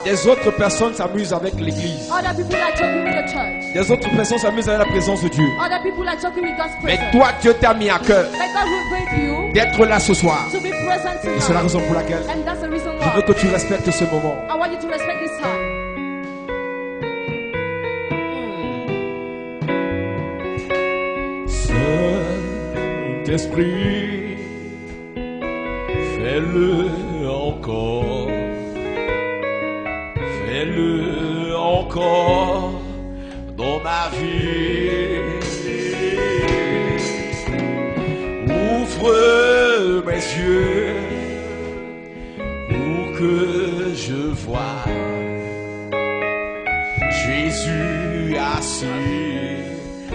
Des autres personnes s'amusent avec l'église. Other people are joking with the church. Des autres personnes s'amusent avec la présence de Dieu. Other people are joking with God's Mais presence. toi, Dieu t'a mis à cœur Let God reveal you d'être là ce soir. to be present Et c'est la tonight. raison pour laquelle And that's the reason je veux why que tu respectes ce moment. I want you to respect this time. Saint-Esprit, fais-le encore. Fais-le encore dans ma vie. Ouvre mes yeux pour que je vois Jésus assis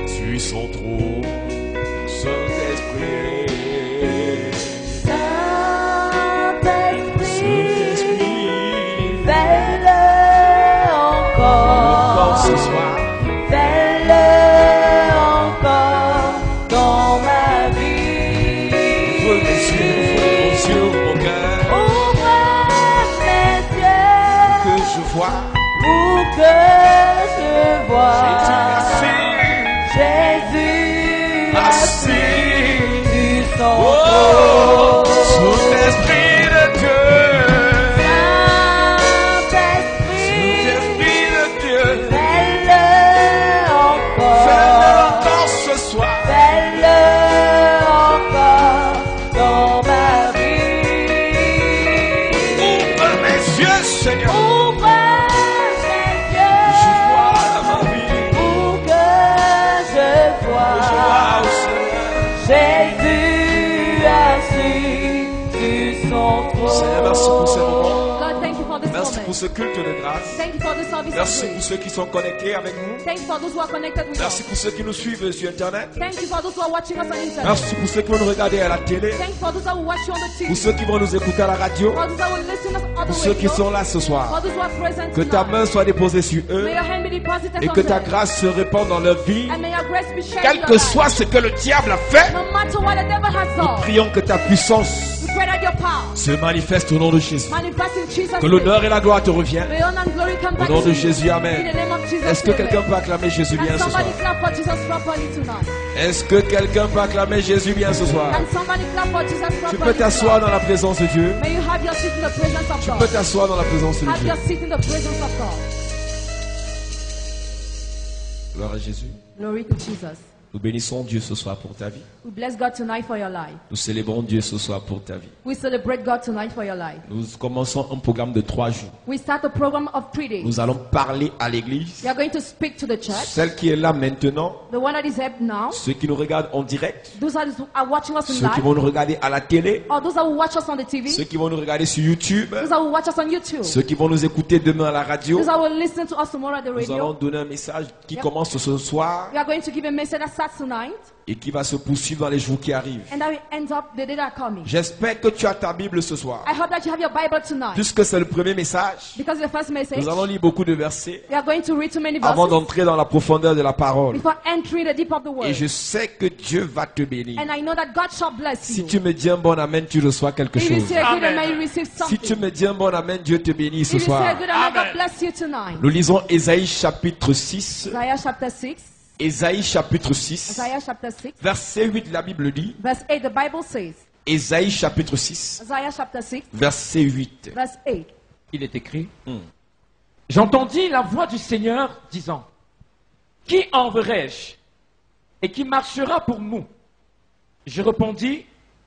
sur son trône. Saint-Esprit, Fais-le encore. ce soir, Fais-le encore dans ma vie. ouvre mes yeux, mon cœur, Ouvre mes yeux que je vois pour que je vois Jésus Jésus assis. sur son Oh, trône. Saint-Esprit de Dieu, Saint-Esprit, Saint-Esprit de Dieu, fais-le fais-le encore. encore ce soir. Fais-le encore dans ma vie. Ouvre mes yeux, Seigneur, Ouvre mes je yeux vois ma vie, pour que je je vois vois au Seigneur. Jésus assis sur son trône. Seigneur, merci pour ce moment. God, thank you for this Merci pour moment. ce culte de grâce. Thank you for this service of Merci pour grace. ceux qui sont connectés avec nous. Thank you for those who are connected with Merci us. pour ceux qui nous suivent sur Internet. Thank you for those who are watching us on internet. Merci pour ceux qui vont nous regarder à la télé. Thank you for those who watch you on the TV. Pour ceux qui vont nous écouter à la radio. For those who will listen on Pour the ceux qui radio. sont là ce For soir. those who are present Que ta tonight. main soit déposée sur eux. May your hand be deposited Et on que ta them. grâce se répande dans leur vie. And may your grace be shared Quel in que your life. soit ce que le diable a fait, No matter what the devil has nous done, prions que ta puissance we pray that your power se manifeste au nom de Jésus. manifest in Jesus' Que name. l'honneur et la gloire te reviennent. May honor and glory come back Au nom to de you. Jésus, In Amen. the name of Jesus. Est-ce que amen. quelqu'un peut acclamer Jésus bien Can ce soir? somebody clap for Jesus properly tonight? Est-ce que quelqu'un peut acclamer Jésus bien ce soir? Can somebody clap for Jesus Tu properly peux t'asseoir dans tonight? la présence de Dieu. May you have your seat in the presence of Tu peux God. t'asseoir dans la présence de Have Dieu. your seat in the presence of God. Gloire à Jésus. Glory to Jesus. Nous bénissons Dieu ce soir pour ta vie. We bless God tonight for your life. Nous célébrons Dieu ce soir pour ta vie. We celebrate God tonight for your life. Nous commençons un programme de 3 jours. We start a program of 3 days. Nous allons parler à l'église. We are going to speak to the church. Celle qui est là maintenant, The one that is here now. ceux qui nous regardent en direct, Those that are watching us in ceux qui live. vont nous regarder à la télé, Or those that will watch us on the TV. ceux qui vont nous regarder sur YouTube, Those that will watch us on YouTube. ceux qui vont nous écouter demain à la radio. Those that will listen to us tomorrow at the Nous allons radio. donner un message qui commence ce soir We are going to give a message that starts tonight. et qui va se poursuivre dans les jours qui arrivent. And that will end up the day that are coming. J'espère que tu as ta Bible ce soir. I hope that you have your Bible tonight. Puisque c'est le premier message, Because the first message, nous allons lire beaucoup de versets we are going to read too many avant verses d'entrer dans la profondeur de la parole. before entering the deep of the Et word. je sais que Dieu va te bénir. And I know that God shall bless Si you. tu me dis un bon amen, tu reçois quelque If you chose. say a good amen, you receive Si something. tu me dis un bon amen, Dieu te bénit ce If you say a soir. good amen, God bless you tonight. Nous lisons Ésaïe chapitre 6. Isaiah chapter 6. Ésaïe chapitre 6. Isaiah chapter 6. Verset 8, la Bible dit. Verse 8, the Bible says. Ésaïe chapitre 6. Isaiah chapter 6, Verset 8. verse 8. Il est écrit, J'entendis la voix du Seigneur disant, Qui enverrai-je et qui marchera pour nous? Je répondis,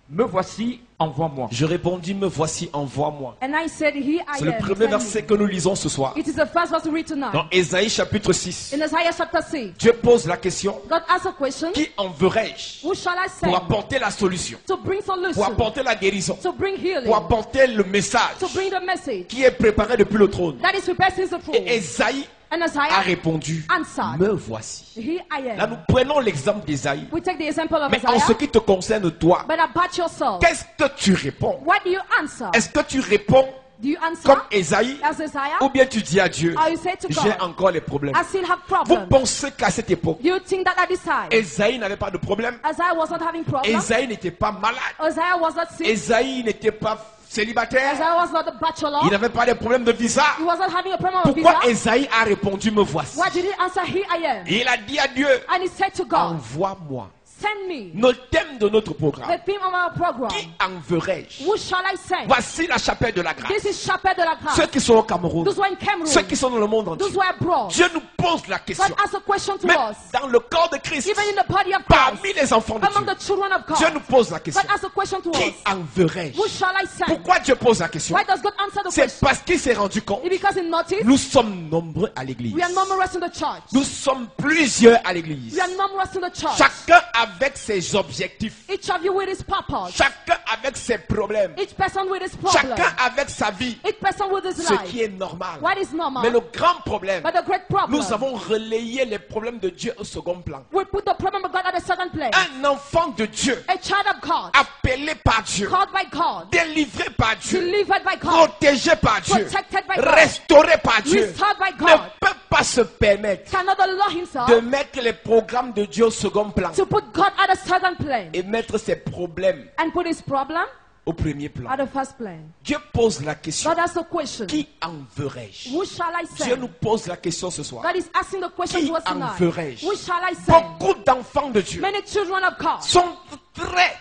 Me voici, envoie-moi. Je répondis, me voici, envoie-moi. And I said, Here I C'est le am. premier send verset me. que nous lisons ce soir. It is the first verse we read tonight. Dans Ésaïe chapitre 6. In Isaiah chapter 6, Dieu pose la question, God asks a question. qui enverrai-je Who shall I pour send apporter la solution, to bring pour solution, apporter la guérison, to bring healing, pour apporter le message to bring the message qui est préparé depuis le trône? that is prepared since the throne? Et Ésaïe And a Isaiah répondu, answered, me voici. Here I Là, am. nous prenons l'exemple d'Ésaïe. We take the example of Mais en ce Isaiah, qui te concerne, toi, but about yourself. qu'est-ce que tu réponds? What do you answer? Est-ce que tu réponds Do you answer comme Ésaïe as Isaiah? ou bien tu dis à Dieu, Or you say to j'ai God, encore les problèmes? I still have Vous problems. pensez qu'à cette époque, Do you think that at this time, Ésaïe n'avait pas de problème? Isaiah was not having problems? Ésaïe n'était pas malade. Isaiah was not sick. Ésaïe n'était pas célibataire. Isaiah was not a bachelor. Il n'avait pas de problème de visa. He wasn't having a problem with Pourquoi visa. Esaïe a répondu, me voici? Why did he answer, here I am? Et il a dit à Dieu, And he said to God, envoie-moi. send me. Le thème de notre The programme. theme of our program. Qui enverrai-je? Who shall I send? Voici la chapelle de la grâce. This is Chapelle de la Grâce. Ceux qui sont au Cameroun, Those who are in Cameroon. ceux qui sont dans le monde Those entier. who are abroad. Dieu nous pose la question. God asks a question to Même us. dans le corps de Christ, Even in the body of parmi Christ. les enfants de Among Dieu, the children of Dieu God. nous pose la question. God asks a question to Qui us. enverrai-je? Who shall I send? Pourquoi Dieu pose la question? Why does God answer the C'est question? parce qu'il s'est rendu compte. It's because he noticed Nous sommes nombreux à l'église. we are numerous in the church. Nous sommes plusieurs à l'église. We are numerous in the church. Chacun avec ses objectifs. Each of you with his purpose. Chacun avec ses problèmes. Each person with his problem. Chacun avec sa vie. Each person with his Ce life. qui est normal. What is normal? Mais le grand problème, But the great problem, nous avons relayé les problèmes de Dieu au second plan. we put the problem of God at the second place. Un enfant de Dieu, A child of God, appelé par Dieu, called by God, délivré par Dieu, delivered by God, protégé par Dieu, protected by God, restauré par Dieu, restored by ne God, peut pas se permettre cannot allow himself de mettre les programmes de Dieu au second plan to put God at the second plane et mettre ses problèmes and put his problem au premier plan. at the first plane. Dieu pose la question, God asks a question. qui enverrai-je? Who shall I Dieu nous send? pose la question ce soir. God is asking the question Qui to us tonight. enverrai-je? Who shall I send? Beaucoup d'enfants de Dieu Many children of God sont très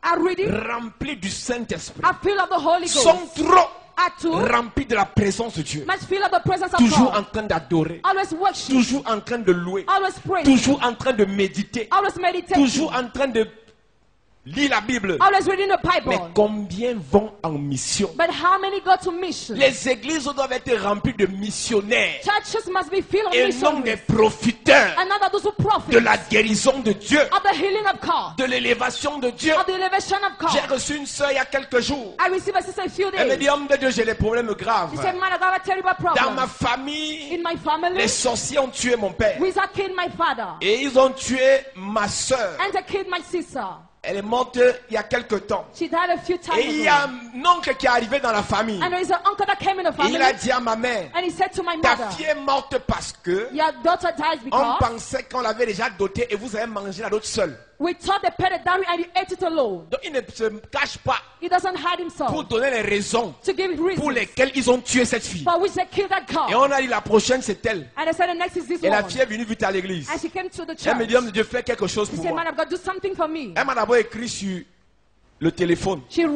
are ready, remplis du Saint-Esprit, are filled of the Holy sont Ghost, trop are too remplis de la présence de Dieu, much filled of the presence of toujours God, en train d'adorer, always worship, toujours en train de louer, always pray, toujours en train de méditer, always meditate, toujours en train de lire la Bible. always reading the Mais Bible. combien vont en mission? But how many go to mission? Les églises doivent être remplies de missionnaires Churches must be filled of et non des missionaries, profiteurs and not those who de profit la guérison de Dieu, of the healing of God, de l'élévation de Dieu. of the elevation of J'ai God. reçu une soeur il y a quelques jours. I received a sister a few Elle me days. dit, homme de Dieu, j'ai des problèmes graves. She said, man, I got a terrible Dans ma problem. famille, In my family, les sorciers ont tué mon père. wizard killed my father, Et ils ont tué ma soeur. and they killed my sister. Elle est morte il y a quelque temps. She died a few times Et il y a ago. un oncle qui est arrivé dans la famille. And there is an uncle that came in the Et family, il a dit à ma mère, and he said to my ta mother, fille est morte parce que your daughter dies on because pensait qu'on l'avait déjà dotée et vous avez mangé la dot seule. we thought they paid the dowry and you ate it alone. Donc il ne se cache pas He doesn't hide himself pour donner les raisons to give pour reasons lesquelles ils ont tué cette fille. for which they killed that Et girl. on a dit la prochaine c'est elle. And they said the next is this Et la one. fille est venue vite à l'église. And she came to the Elle me church. dit, homme de Dieu, fais quelque chose She pour said, moi. man of God, do something for me. Elle m'a d'abord écrit sur le téléphone, She sent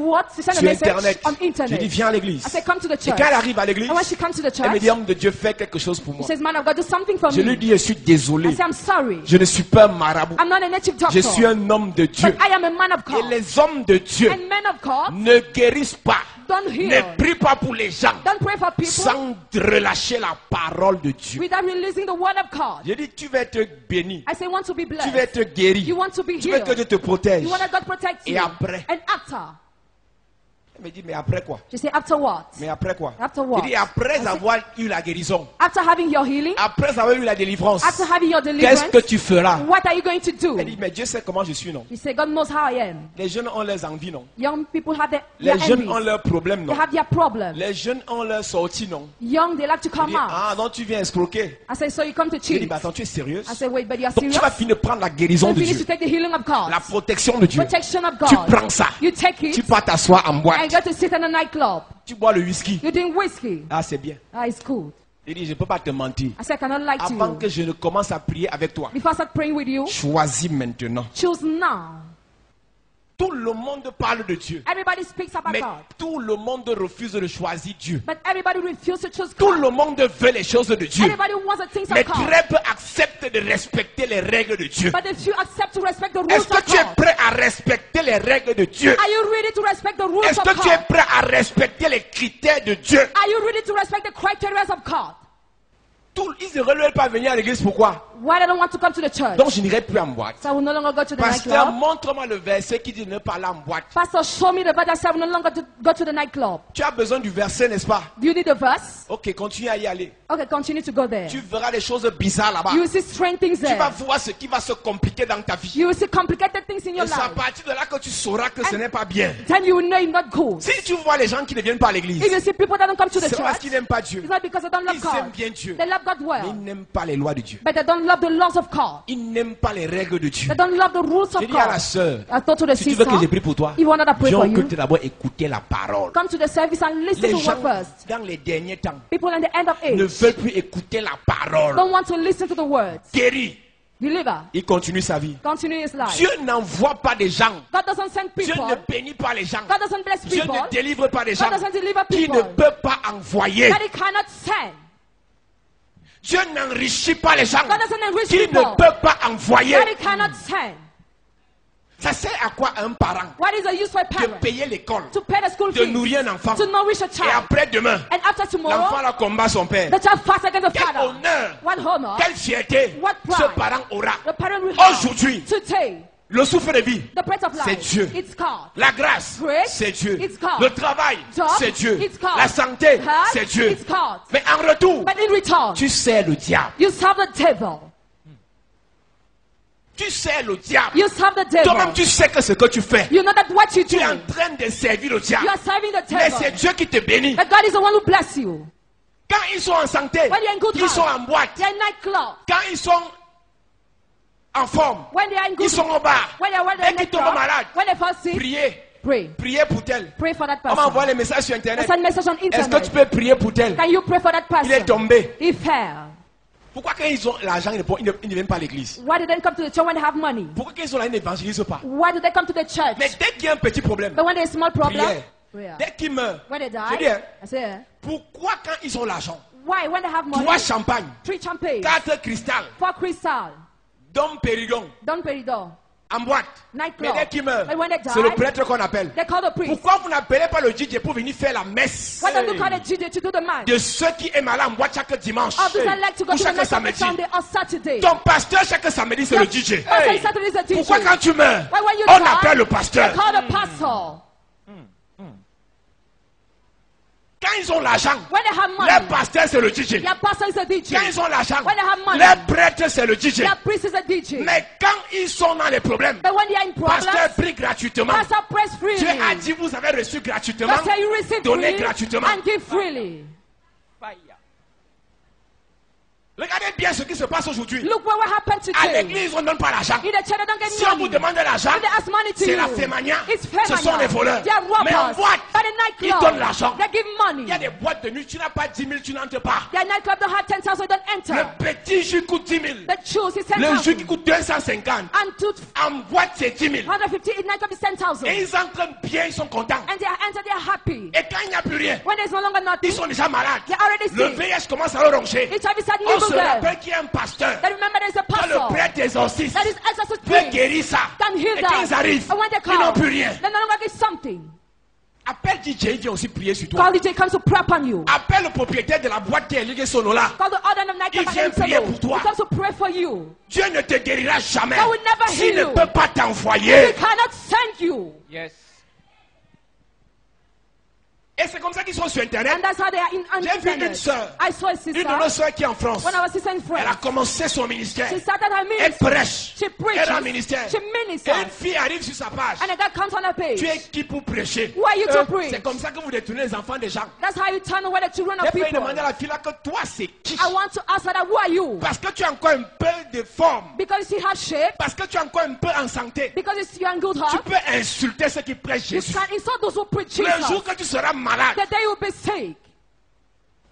a sur message internet. on J'ai dit, internet. viens à l'église. I said, come to the Et church. quand elle arrive à l'église, And when she comes to the elle me church, dit, homme de Dieu, fais quelque chose pour she moi. says, man of God, do something for Je lui me. dis, je suis désolé. I say, I'm sorry. Je ne suis pas un marabout. I'm not a native Je suis doctor. un homme de Dieu. But I am a man of Et God. les hommes de Dieu And men of God ne guérissent pas, don't ne heal. prient pas pour les gens Don't pray for people sans relâcher la parole de Dieu. without releasing the word of God. J'ai dit, tu vas être béni, I say, you want to be tu vas blessed. être guéri, You want to be tu veux que healed. Dieu te protège. You want that God protects Et you. après? And after, Elle me dit, mais après quoi? she said, after what? Mais après quoi? After what? Il dit, après avoir eu la guérison, After having your healing, après avoir eu la délivrance, after having your qu'est-ce deliverance, que tu feras? what are you going to do? Elle dit, mais Dieu sait comment je suis, non? She said, God knows how I am. Les jeunes ont leurs envies, non? Young people have their Les jeunes envies. ont leurs problèmes, They non? have their problems. Les jeunes ont leurs sorties, non? Young, they like to Elle come dit, out. ah non, tu viens escroquer. I say, so you come to Je dis, cheat. mais attends, tu es sérieuse? I say, wait, but you are Donc tu serious? vas finir prendre la guérison You de finish Dieu, to take the healing of God. la protection de Dieu. Protection of Tu God. prends ça, You take tu it vas t'asseoir en and boîte, go to sit in a nightclub. tu bois le whisky. You drink whiskey. Ah, c'est bien. Ah, it's good. Il dit, je ne peux pas te mentir. I said, I cannot lie to Avant you. que je ne commence à prier avec toi, Before I start praying with you, choisis maintenant. choose now. Tout le monde parle de Dieu, Everybody speaks about mais God. tout le monde refuse de choisir Dieu. But everybody refuses to choose Tout God. le monde veut les choses de Dieu, Everybody wants the things mais of God. très peu acceptent de respecter les règles de Dieu. But the few accept to respect the rules Est-ce que of tu es God. prêt à respecter les règles de Dieu? Are you ready to respect the rules Est-ce of que tu es God? prêt à respecter les critères de Dieu? Are you ready to respect the criteria of God? Ils ne veulent pas venir à l'église, pourquoi? Why they don't want to come to the church? Donc je n'irai plus en boîte. So I will no longer go to the Pasteur, nightclub. montre-moi le verset qui dit ne pas aller en boîte. Pastor, show me the verse that says I will no longer go to the nightclub. Tu as besoin du verset, n'est-ce pas? Do you need the verse? Ok, continue à y aller. Okay, continue to go there. Tu verras des choses bizarres là-bas. You will see strange things Tu vas there. voir ce qui va se compliquer dans ta vie. You will see complicated things in your Et c'est à life. partir de là que tu sauras que ce n'est pas bien. Then you will know it's not good. Si tu vois les gens qui ne viennent pas à l'église, If you see people that don't come to the c'est parce church, qu'ils n'aiment pas Dieu. it's not because they don't love Ils aiment God. bien Dieu. They love God Mais ils well, n'aiment pas les lois de Dieu. but they don't don't love the laws of God. Ils n'aiment pas les règles de Dieu. They don't love the rules J'ai of dit à la God. sœur, I thought to the si tu veux sister, que je prie pour toi, if you want that I pray viens for au you, culte d'abord écouter la parole. come to the service and listen Les to gens, what first. dans les derniers temps, People in the end of ne age veulent plus écouter la parole. don't want to listen to the words. Guéri, Believer, il continue sa vie. continue his life. Dieu n'envoie pas des gens. God doesn't send Dieu people. ne bénit pas les gens. God doesn't bless Dieu people ne délivre pas des gens God doesn't deliver qui people ne peut pas envoyer. that he cannot send. Dieu n'enrichit pas les gens God doesn't enrich qui people ne peut pas envoyer. that he cannot send. Ça sert à quoi un parent What is the use for a de parent? payer l'école, To pay the school de fees, nourrir un enfant, to nourish a et child, après demain, and after l'enfant tomorrow, là combat son père. the child fights against the Quel father. honneur, What honor quelle fierté What pride ce parent aura. the parent will have Aujourd'hui, today. le souffle de vie, The breath of c'est life, Dieu. it's God. La grâce, Grace, c'est Dieu. it's God. Le travail, Job, c'est Dieu. it's God. La santé, Health, c'est Dieu. it's God. Mais en retour, But in return, tu sers le diable. you serve the devil. Tu sers le diable. You serve the devil. Toi-même, tu sais que ce que tu fais, You know that what you tu do, es en train de servir le you diable. are serving the Mais c'est devil. Dieu qui te bénit. But God is the one who bless you. Quand ils sont en santé, When you're in good ils health, sont en boîte. they're in nightclub. Quand ils sont en forme, When they are in good ils sont au bar. when they are Dès in qu'ils tombent nightclub, malades, when they fall sick, priez. pray. Priez pour tel. Pray for that On m'envoie person. les messages sur Internet. Send message on Est-ce que tu internet. peux prier pour tel? Can you pray for that Il est person? tombé. He fell. Pourquoi quand ils ont l'argent, ils ne viennent pas à l'église? Why do they come to the church when they have money? Pourquoi quand ils sont là, ils n'évangélisent pas? Why do they come to the church? Mais dès qu'il y a un petit problème, But when there's a small problem, prière. prayer. Dès qu'ils meurent, When they je die, dis, hein, I say, pourquoi quand ils ont l'argent, why when they have money, 3 champagnes, 3 champagne, 4 cristal, 4 crystal, Dom Péridon, Don Peridor, en boîte, nightclub. mais dès qu'ils meurent, And when they die, c'est le prêtre qu'on appelle. they call the priest. Pourquoi vous n'appelez pas le DJ pour venir faire la messe Why don't you call the DJ to do the man? de ceux qui aiment aller en boîte chaque dimanche Of those that like to go ou to the chaque nightclub on samedi? Sunday or Saturday. Ton pasteur chaque samedi c'est le DJ. Pastor Saturday is the DJ. Pourquoi quand tu meurs, Why when you on die, appelle le they pasteur? call the pastor. Quand ils ont l'argent, When they have money, leur pasteur c'est le DJ. their pastor is a DJ. Quand ils ont l'argent, When they have money, leur prêtre c'est le DJ. their priest is a DJ. Mais quand ils sont dans les problèmes, But when they are in pasteur problems, prie gratuitement. pastor prays freely. Dieu a dit vous avez reçu gratuitement, God say you receive donnez freely gratuitement. and give freely. Regardez bien ce qui se passe aujourd'hui. Look what happened À today. l'église, on ne donne pas l'argent. In the church, they don't get Si on vous money. demande de l'argent, If they ask money to c'est la you, fémania. it's Ce sont les voleurs. They are robbers. Mais en boîte, But in ils nightclub, donnent l'argent. they give money. Il y a des boîtes de nuit, tu n'as pas 10 000, tu n'entres pas. Their nightclub don't have 10,000, you don't enter. Le petit jus coûte 10 000. The shoes is Le jus 10,000. qui coûte 250. And En boîte, c'est 10 000. 150 in nightclub is 10,000. Et ils entrent bien, ils sont contents. And they enter, they are happy. Et quand il n'y a plus rien, When there's no longer nothing, ils sont déjà malades. they're already Le sick. VIH commence à le ronger. HIV is starting On to se go there. rappelle qu'il y a un pasteur. Then remember there's a Quand le pastor prêtre exorciste that is exorcist peut priest guérir ça. can heal Et quand ils that. arrivent, And when they ils n'ont come, plus rien. they no longer get something. Appelle DJ, il vient aussi prier sur toi. Call DJ comes to pray upon you. Appelle le propriétaire de la boîte qui est liée Sonola. Call the order of nightclub Il vient and prier solo. pour toi. He comes to pray for you. Dieu ne te guérira jamais God will never s'il heal ne you. peut pas He t'envoyer. cannot send you. Yes. Et c'est comme ça qu'ils sont sur Internet. And that's how they are on J'ai vu une internet. sœur, I saw a une sister. de nos sœurs qui est en France. When I was sister in Elle a France, commencé son ministère. she started her Elle ministry. prêche. She Elle a un preaches. ministère. She Et une ministers. fille arrive sur sa page. And a guy comes on her page. Tu es qui pour prêcher? Who are you to preach? C'est comme ça que vous détournez les enfants des gens. That's how you turn away the children J'ai of failli people. demander à la fille là que toi c'est qui? I want to ask her that, who are you? Parce que tu as encore un peu de forme. Because she has shape. Parce que tu es encore un peu en santé. Because you're in good Tu health. peux insulter ceux qui prêchent You Jésus. can insult those who preach Le Jesus. jour que tu seras malade, The day you will be sick.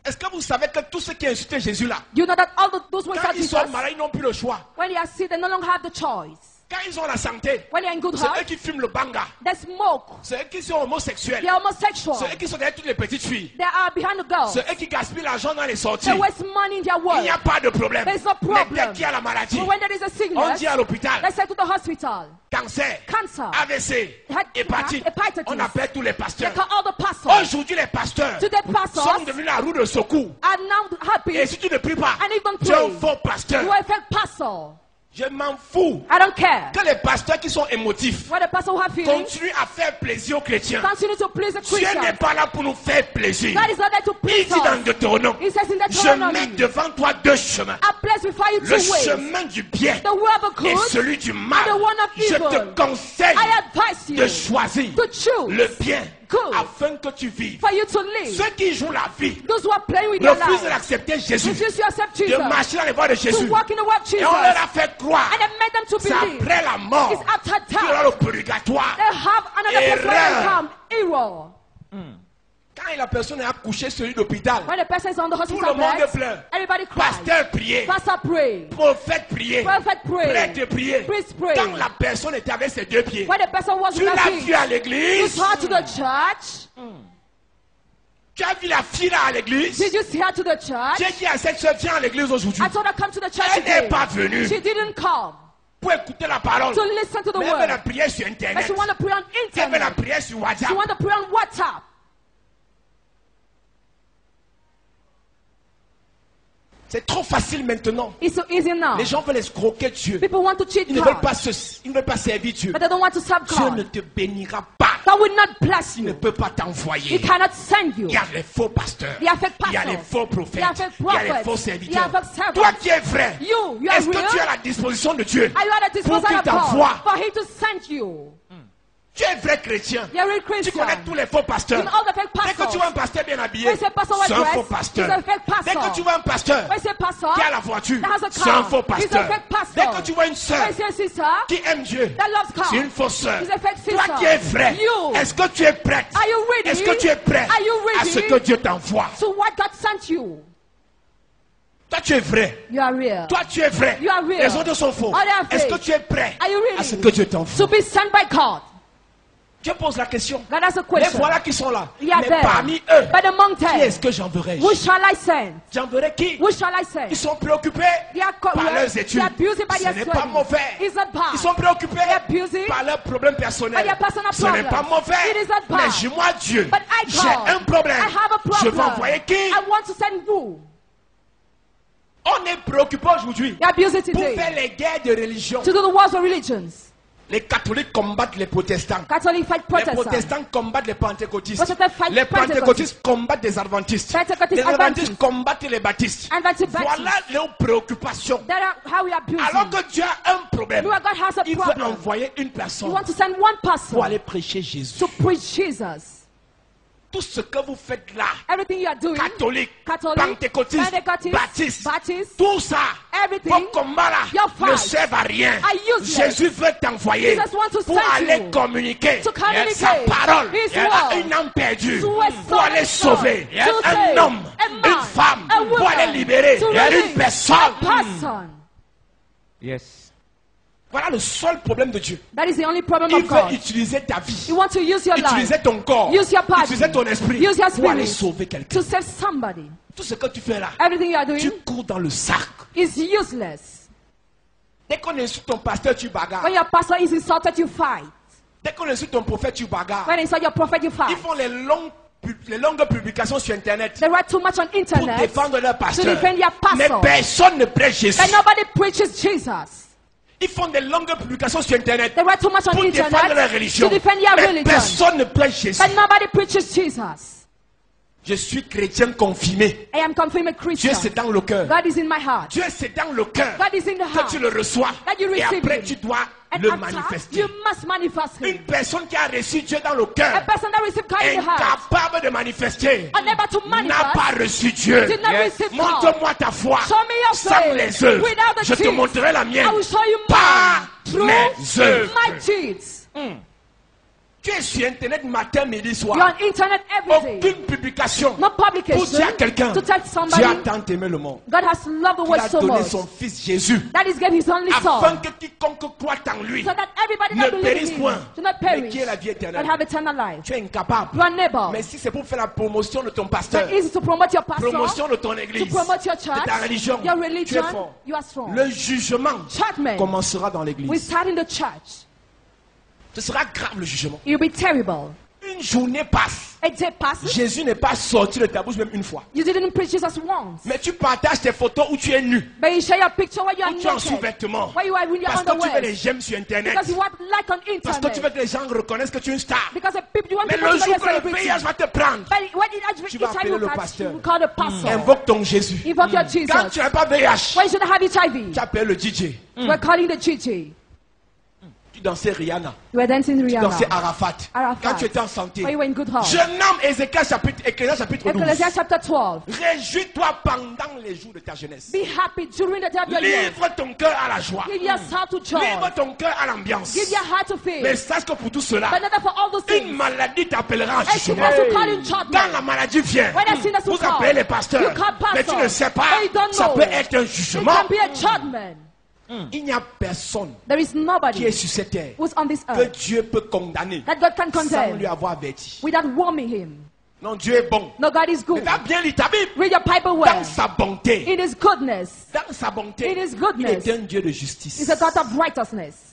est-ce que vous savez que tous ceux qui insultent Jésus là, You know that all those who quand insult ils sont Jesus, malades, ils n'ont plus le choix. when they are sick, they no longer have the choice. Quand ils ont la santé, When they are in good c'est eux health, qui fument le banga. they smoke. C'est eux qui sont homosexuels. They are homosexual. C'est eux qui sont derrière toutes les petites filles. They are behind the girls. C'est eux qui gaspillent l'argent dans les sorties. They waste money in their Il work. n'y a pas de problème. There's no Mais dès problem. qu'il y a la maladie, But when there is a on sickness, dit à l'hôpital, let's say to the hospital, cancer, cancer, AVC, hépatite, hepatitis. on appelle tous les they pasteurs. call all the pastors. Aujourd'hui, les pasteurs Today sont pastors devenus la roue de secours. are now happy Et si tu ne pries pas, and even tu es un pray. faux pasteur. You are a fake pastor. Je m'en fous I don't care. que les pasteurs qui sont émotifs When the pastor who have feelings, continuent à faire plaisir aux chrétiens. continue to please the Dieu n'est Christians. pas là pour nous faire plaisir. God is not there to Il please dit dans us. Deutéronome, He says in je Deuteronomy, mets devant toi deux chemins. I place before you Le two ways. chemin du bien The way of the et good, celui du mal. and the one of Je evil. te conseille I advise you de choisir to choose le bien good afin que tu vives. for you to live. Ceux qui jouent la vie Those who are playing with their refusent lives, d'accepter Jésus, refuse to accept de Jesus, marcher dans les voies de Jésus. to walk in the word of Et Jesus, on leur a fait croire and then made them to c'est believe après la mort it's after qu'il y aura death. le purgatoire. They have another place where Erreur. they come. Error. Quand la personne est accouchée sur l'île d'hôpital, When the person is on the tout hospital le monde bed, pleure. everybody cries. Pasteur priait, Pastor pray. prophète priait, Prophet pray. prêtre priait. Priest pray. Quand la personne était avec ses deux pieds, When the person was tu with l'as her vu feet, à you l'église, saw her to the church. tu as vu la fille là à l'église. Did you see her to the church? J'ai dit à cette soeur, viens à l'église aujourd'hui. I told her come to the church Elle n'est today. pas venue She didn't come pour écouter la parole. to listen to the Mais elle veut la word. prière sur But Internet. she want to pray on Elle veut la internet. prière sur She WhatsApp. want to pray on WhatsApp. C'est trop facile maintenant. It's so easy now. Les gens veulent escroquer Dieu. People want to cheat Ils ne veulent God, pas ils ne veulent pas servir Dieu. but they don't want to serve Dieu ne God. te bénira pas. God will not bless Il ne you. peut pas He t'envoyer. cannot send you. Il y a les faux pasteurs. Il y a fake Il y a les pastors. faux Il y prophètes. a fake Il y a les prophets. faux Il y a serviteurs. fake servants. Toi qui es vrai, You are est-ce que real? tu es à la disposition de Dieu Are you at the pour disposal qu'il of t'envoie? God for Him to send you? Tu es vrai chrétien. You're a real Tu Christian. connais tous les faux pasteurs. You know all the fake Dès que tu pastors. vois un pasteur bien habillé, When you say pastor well c'est un faux dressed, pasteur. he's a fake pastor. Dès que tu vois un pasteur When you say pastor qui a la voiture, that has a c'est un car, faux he's a pasteur. fake pastor. Dès que tu vois une When sœur you say sister qui aime Dieu, that loves God, c'est une fausse sœur. he's a fake sister. Toi qui es vrai, You, est-ce que tu es prête? are you ready? Est-ce que tu es prêt Are you à ready ce que Dieu t'envoie? to what God sent you? Toi tu es vrai. You are real. Toi tu es vrai. You are real. Les autres sont faux. All they are Est-ce fake. que tu es prêt Are you ready à ce que Dieu t'envoie? to be sent by God? Dieu pose la question. God has a Les question. voilà qui sont là. They are Mais there. parmi eux, But among qui est-ce them, que j'enverrai? who shall I send? J'enverrai qui? Who shall I send? Ils sont préoccupés They are par leurs études. They are busy by Ce their n'est pas studies. mauvais. It's not bad. Ils sont préoccupés They are busy par leurs problèmes personnels. by their personal Ce n'est pas problems. mauvais. It is not bad. Mais j'ai moi Dieu. But I, J'ai God, un problème. I have a problem. Je vais envoyer qui? I want to send who? On est préoccupé aujourd'hui They are busy pour today faire les guerres de religion. to do the wars of religions. Les catholiques combattent les protestants. Catholic fight Les Protestants. protestants combattent les pentecôtistes. Protestants fight Les Pentecostals. pentecôtistes combattent les adventistes. Pentecostals Les adventistes Adventists. combattent les baptistes. Adventist Baptists. Voilà leurs préoccupations. That are how we are busy. Alors que Dieu a un problème, Where God has a il veut problem. envoyer une You personne want to send one pour person aller prêcher Jésus. to preach Jesus. Tout ce que vous faites là, Everything you are doing, catholique, Catholic, pentecôtiste, Baptist, baptiste, tout ça, everything, vos combats là your fight ne servent à rien. are useless. Jésus veut t'envoyer Jesus wants to pour send aller you communiquer to communicate sa parole His à word une âme perdue to a pour soul aller soul, sauver to un save homme, a man, une femme, a pour woman, aller libérer to une release personne. person. Yes. Voilà le seul problème de Dieu. That is the only problem Il of veut God. utiliser ta vie, You want to use your utiliser life, ton corps, use your body, utiliser ton esprit use your pour aller spirit sauver quelqu'un. to save somebody. Tout ce que tu fais là, Everything you are tu doing cours dans le sac. is useless. Dès qu'on insulte ton pasteur, tu bagarres. When your pastor is insulted, you fight. Dès qu'on insulte ton prophète, tu bagarres. When insult your prophet, you Ils fight. font les longues publications sur Internet They write too much on pour internet défendre leur to pasteur. defend their Mais pastor. personne ne prêche Jésus. But nobody preaches Jesus. Ils font des longues publications sur Internet They write too much on pour défendre leur internet religion. to defend their Mais religion. personne ne prêche Jésus. But nobody preaches Jesus. Je suis chrétien confirmé. I am confirmed Dieu, Christian. c'est dans le cœur. God is in my heart. Dieu, c'est dans le cœur God is in the que heart. tu le reçois. That you Et receive après, him. tu dois And le after, manifester. you must manifest Une him. personne qui a reçu Dieu dans le A cœur, person that receives God in the heart, incapable de manifester, unable to n'a manifest, pas reçu Dieu. did not Yes. receive God. Montre-moi ta foi Show me your sans faith. les œuvres. Without the Je te deeds. montrerai la mienne I will show you par mine mes œuvres. my deeds. Tu es sur Internet matin, midi, soir. You're on internet every day. Aucune publication No pour dire à publication quelqu'un to tell Dieu somebody a tant aimé le monde. God has loved the Il world a so donné much son fils Jésus that He gave His only afin Son, que quiconque croit en lui so that everybody ne that believes périsse in point, Him do not mais perish qui ait la vie but éternelle. have eternal life. Tu es incapable. You are neighbor. Mais si c'est pour faire la promotion de ton pasteur, It's easy to promote your pastor, promotion de ton to église, promote your de church, ta religion, your tu es religion. fort. You are strong. Le jugement Judgment commencera dans will l'église. start in the church. Ce sera grave le jugement. It will be terrible. Une journée passe. A day passes. Jésus n'est pas sorti de ta bouche même une fois. You didn't preach Jesus once, Mais tu partages tes photos où tu es nu, but you share your picture where you are où tu es en naked, sous-vêtements. where you are when you're Parce que tu veux les underwear, j'aime sur Internet. because you want like on Parce que tu veux internet, que les gens reconnaissent que tu es une star. because the people you want Mais people le to know jour you're que le celebrity. VIH va te prendre, But when it tu vas appeler will le catch pasteur. you, call the pastor. invoque ton Jésus. Invoke your Quand Jesus. tu n'as pas VIH, When you shouldn't have HIV, tu appelles le DJ. we're calling the GG. dansais Rihanna, You were dancing tu dansais Rihanna. Arafat, Arafat. quand tu étais en santé. When you were in good health. Je nomme Ézéchiel chapitre 12. Ecclesiastes chapter 12. Réjouis-toi pendant les jours de ta jeunesse. Be happy during the day of your youth. Livre ton cœur à la joie. Give yourself to joy. Livre ton cœur à l'ambiance. Give your heart to faith. Mais sache que pour tout cela, But not for all those une things. maladie t'appellera en And jugement. sickness will call in Quand judgment. la maladie vient, When the sinners will vous call, appelez les pasteurs, you call mais tu pastors, ne sais pas, but you don't ça know. peut être un It jugement. can be a judgment. Il n'y a personne There is qui est nobody sur cette terre who's on this que earth Dieu peut condamner that God can sans lui condemn avoir averti. without warning him. Non, Dieu est bon. No, God is Mais good. va bien lire ta Bible. Read your Bible Dans well. sa bonté, In His goodness, dans sa bonté, In His il goodness. est un Dieu de justice. He's a God of righteousness.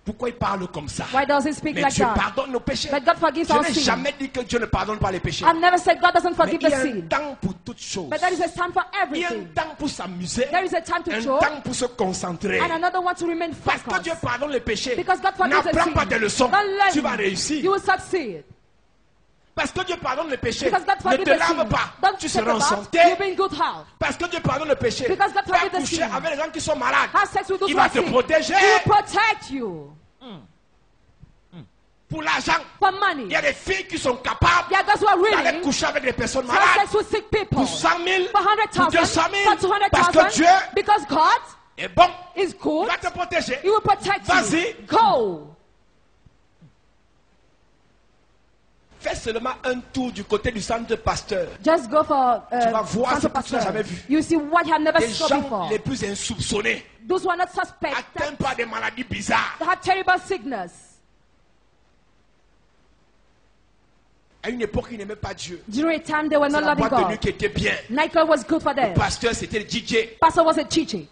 Pourquoi il parle comme ça? Why does He speak Mais like Dieu that? pardonne nos péchés. But God forgives Je our n'ai sin. jamais dit que Dieu ne pardonne pas les péchés. I've never said God doesn't Mais forgive il y the a un sin. temps pour toutes choses. But there is a time for Il y a un everything. temps pour s'amuser. There is a time to Un joke temps pour se concentrer. and another one to remain Parce que Dieu focused. pardonne les péchés. Because God forgives the N'apprends pas sin. des leçons. Don't Tu vas learn. réussir. You will succeed. Parce que Dieu pardonne les péchés. Because God Ne forgives te the sin. lave pas. Don't Tu take seras a en bath. santé. You'll be in good health. Parce que Dieu pardonne le péché. Because God Va forgives the coucher sin. avec les gens qui sont malades. Have sex with those Il who va are te sick. protéger. He will protect you. Pour l'argent, For il money. y a des filles qui sont capables Yeah, those who are d'aller willing coucher avec des personnes to have malades. sex with sick people. Pour 100 000, For pour 200 100,000, 000. for Parce que 200,000. Dieu Because God est bon. is Il good. va te protéger. He will protect Vas-y. you. Go. Fais seulement un tour du côté du centre pasteur. Just go for Tu vas voir Council ce que tu n'as pastor. jamais vu. You see what you have never Les saw gens before. les plus insoupçonnés, Those who are not suspect, atteints par des maladies bizarres. that have terrible sickness. À une époque, ils n'aimaient pas Dieu. During a time they were C'est not la loving boîte de nuit God. qui était bien. Nightclub was good for Le them. pasteur, c'était le DJ. Pastor was a chichi.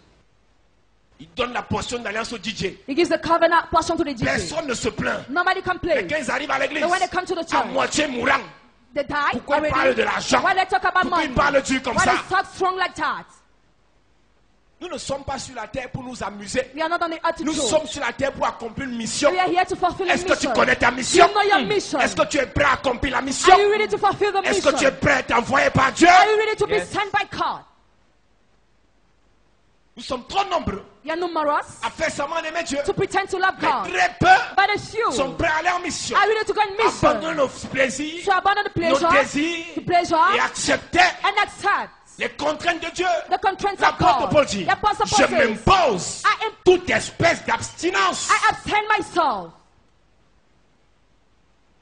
Il donne la portion d'alliance au DJ. He gives the covenant portion to the DJ. Personne ne se plaint. Nobody Mais complains. quand ils arrivent à l'église, But when they come to the à church, moitié mourant, they die pourquoi ils already. parlent de l'argent? Why they talk about Pourquoi money? ils parlent dur comme Why ça? they talk strong like that? Nous ne sommes pas sur la terre pour nous amuser. We are not on the earth to Nous joke. sommes sur la terre pour accomplir une mission. We are here to fulfill a Est-ce que tu mission. connais ta Do mission? you know your mission? Est-ce que tu es prêt à accomplir la mission? Are you ready to fulfill the Est-ce mission? que tu es prêt à être envoyé par Dieu? Are you ready to be Yes. sent by God? Nous sommes trop nombreux You are numerous à faire seulement aimer Dieu. to pretend to love Mais God. très peu But a few sont prêts à aller en mission. are ready to go in Abandonner mission. nos plaisirs, To abandon the nos pleasure, désirs the pleasure, et accepter and accept les contraintes de Dieu. the constraints of L'apôtre Paul God. dit, The apostle je Paul says, m'impose I am- toute espèce d'abstinence. I abstain myself.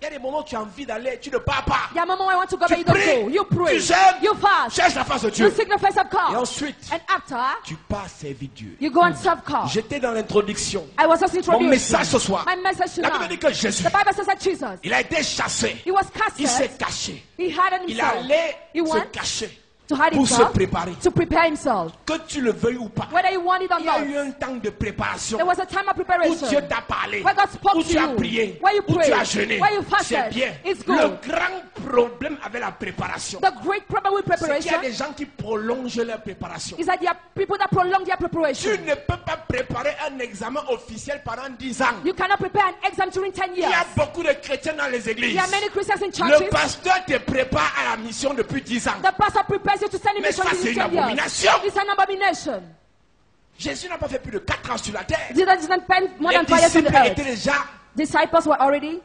Il y a des moments où tu as envie d'aller, tu ne pars pas. There are moments I want to go, Tu but you don't pries, go. You pray. tu jeûnes, You fast. cherche la face de Dieu. You seek the face of Et God. ensuite, And after, tu pars servir Dieu. you go and serve God. J'étais dans l'introduction. I was just Mon introduced. message ce soir, My message la Bible dit tonight. que Jésus, The Bible says that Jesus, il a été chassé. he was Il s'est casted. caché. He hid Il himself. allait He se went cacher to hide pour se himself, préparer. to prepare himself. Que tu le veuilles ou pas. Whether you want it or Il y a not. eu un temps de préparation There was a time of où preparation. Dieu t'a parlé, Where God spoke où to tu as you. prié, Where you où tu prayed. as jeûné. Where you C'est fasted. bien. It's Le good. grand problème avec la préparation, The great problem with c'est qu'il y a preparation des gens qui prolongent leur préparation. is that there are people that prolong their Tu preparation. ne peux pas préparer un examen officiel pendant 10 ans. You cannot prepare an exam during 10 Il y years. a beaucoup de chrétiens dans les églises. There are many Christians in Le churches. pasteur te prépare à la mission depuis 10 ans. The pastor prepares you to send a Mais mission ça, in c'est une 10 years. abomination. It's an abomination. Jésus n'a pas fait plus de 4 ans sur la terre. Jesus didn't spend more Les than 5 years on the disciples étaient earth. déjà Disciples were already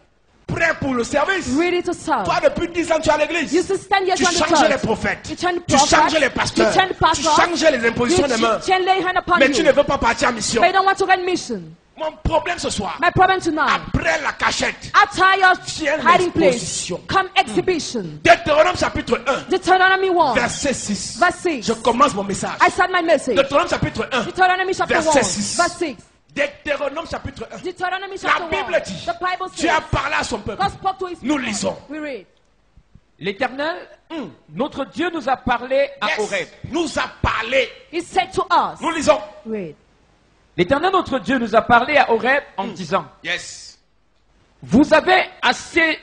prêts pour le service. ready to serve. Toi, depuis 10 ans, tu es à l'église. You used to stand years Tu on the changes les church. prophètes. You change Tu prophets. changes les pasteurs. You change Tu pastors. changes les impositions des mains. You change lay hand upon Mais you. tu ne veux pas partir en mission. But you don't want to go on mission. Mon problème ce soir, My problem tonight. après la cachette, After your Viens hiding place, l'exposition. come exhibition. Deutéronome chapitre 1, Deuteronomy 1, verset 6. verse 6. Je commence mon message. I start my message. Deutéronome chapitre 1, Deuteronomy chapter 1, Verset 6. verse 6. Deutéronome chapitre 1. Deuteronomy La chapter 1. Bible dit, The Bible Dieu a says, parlé à son peuple. God spoke to his Nous people. lisons. We read. L'Éternel, notre Dieu nous a parlé à Yes. Horeb. Nous a parlé. He said to us, Nous lisons. read. L'Éternel, notre Dieu nous a parlé à Horeb en disant, Yes. vous avez assez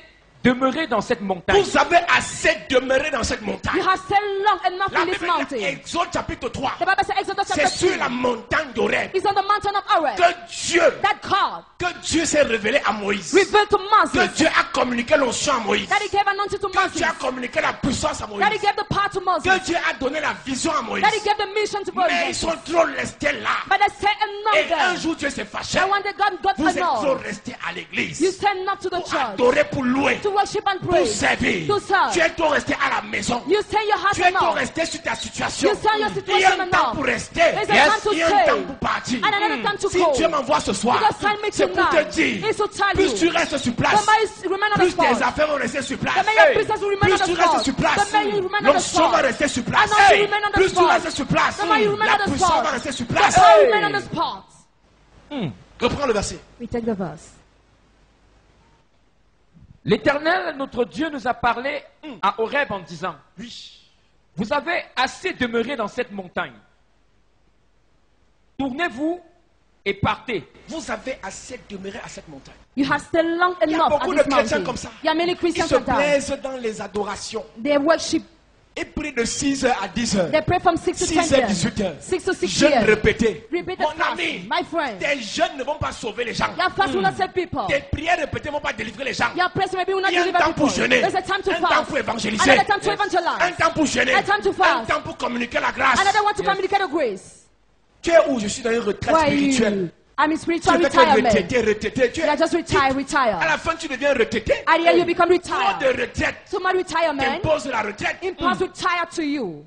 demeuré dans cette montagne. Vous avez assez demeuré dans cette montagne. You have stayed long enough La in this Bible dit, mountain. Exode chapitre 3. The Bible says Exodus C'est chapter sur 3. la montagne d'Horeb It's on the mountain of Horeb que that Dieu s'est révélé à Moïse. revealed to Que Moses, Dieu a communiqué l'onction à Moïse. that he gave anointing to Que Moses, Dieu a communiqué la puissance à Moïse. that he gave the power to Moses, Que Dieu a donné la vision à Moïse. that he gave the mission to Mais ils Moses. sont trop restés là. But they said Et enough un there. jour Dieu s'est fâché. And one day God got Vous êtes trop annoyed. restés à l'église. You stand not to the Pour church adorer, pour louer, to worship and pour praise. servir. To serve. Tu es trop resté à la maison. You stand your heart Tu es trop enough. resté sur ta situation. You stand your Il y situation a un temps enough. pour rester. There's a time to Il y a un stay. temps pour partir. And another time to Si go. Dieu m'envoie ce soir, Because time me c'est pour te tonight. dire, It's to tell plus you. tu restes sur The place, more you remain on the plus tes spot, affaires vont rester sur place. the more your business will remain Plus on the tu restes spot. sur place, The more you remain on the l'onction va spot. rester sur place. And also remain on the Plus tu spot. restes sur place, The more you remain la on the puissance spot. va rester sur The place. more you remain on the spot. Reprends le verset. We take the verse. L'Éternel, notre Dieu, nous a parlé à Horeb en disant, Oui. vous avez assez demeuré dans cette montagne. Tournez-vous et partez. Vous avez assez demeuré à cette montagne. You have stayed long Il y a enough beaucoup at de this chrétiens mountain. comme ça. There are many Ils Christians se like that. plaisent dans les adorations. They worship. Et prient de 6h à 10h. They pray from 6 to 10 6h, p.m. 18h. 6 to 6 Jeûne p.m. répété. Repeated Mon fast. ami, My friend. tes jeûnes ne vont pas sauver les gens. Your fast will not save people. Tes prières répétées ne vont pas délivrer les gens. Your prayer maybe will not Il y a un deliver temps pour people. jeûner. There's a time to Un temps fast. pour évangéliser. Another time to Un evangelize. temps pour jeûner. A time to Un fast. temps pour communiquer la grâce. Another one to communicate the grace. Tu es où? Je suis dans une retraite Where are spirituelle. you? I'm in Tu spiritual fais que retirement. retraiter. Tu You are just retire. À la fin, tu deviens retraité. At the end, you become Trop retired. de retraite So my retirement impose la retraite. imposes retire to you.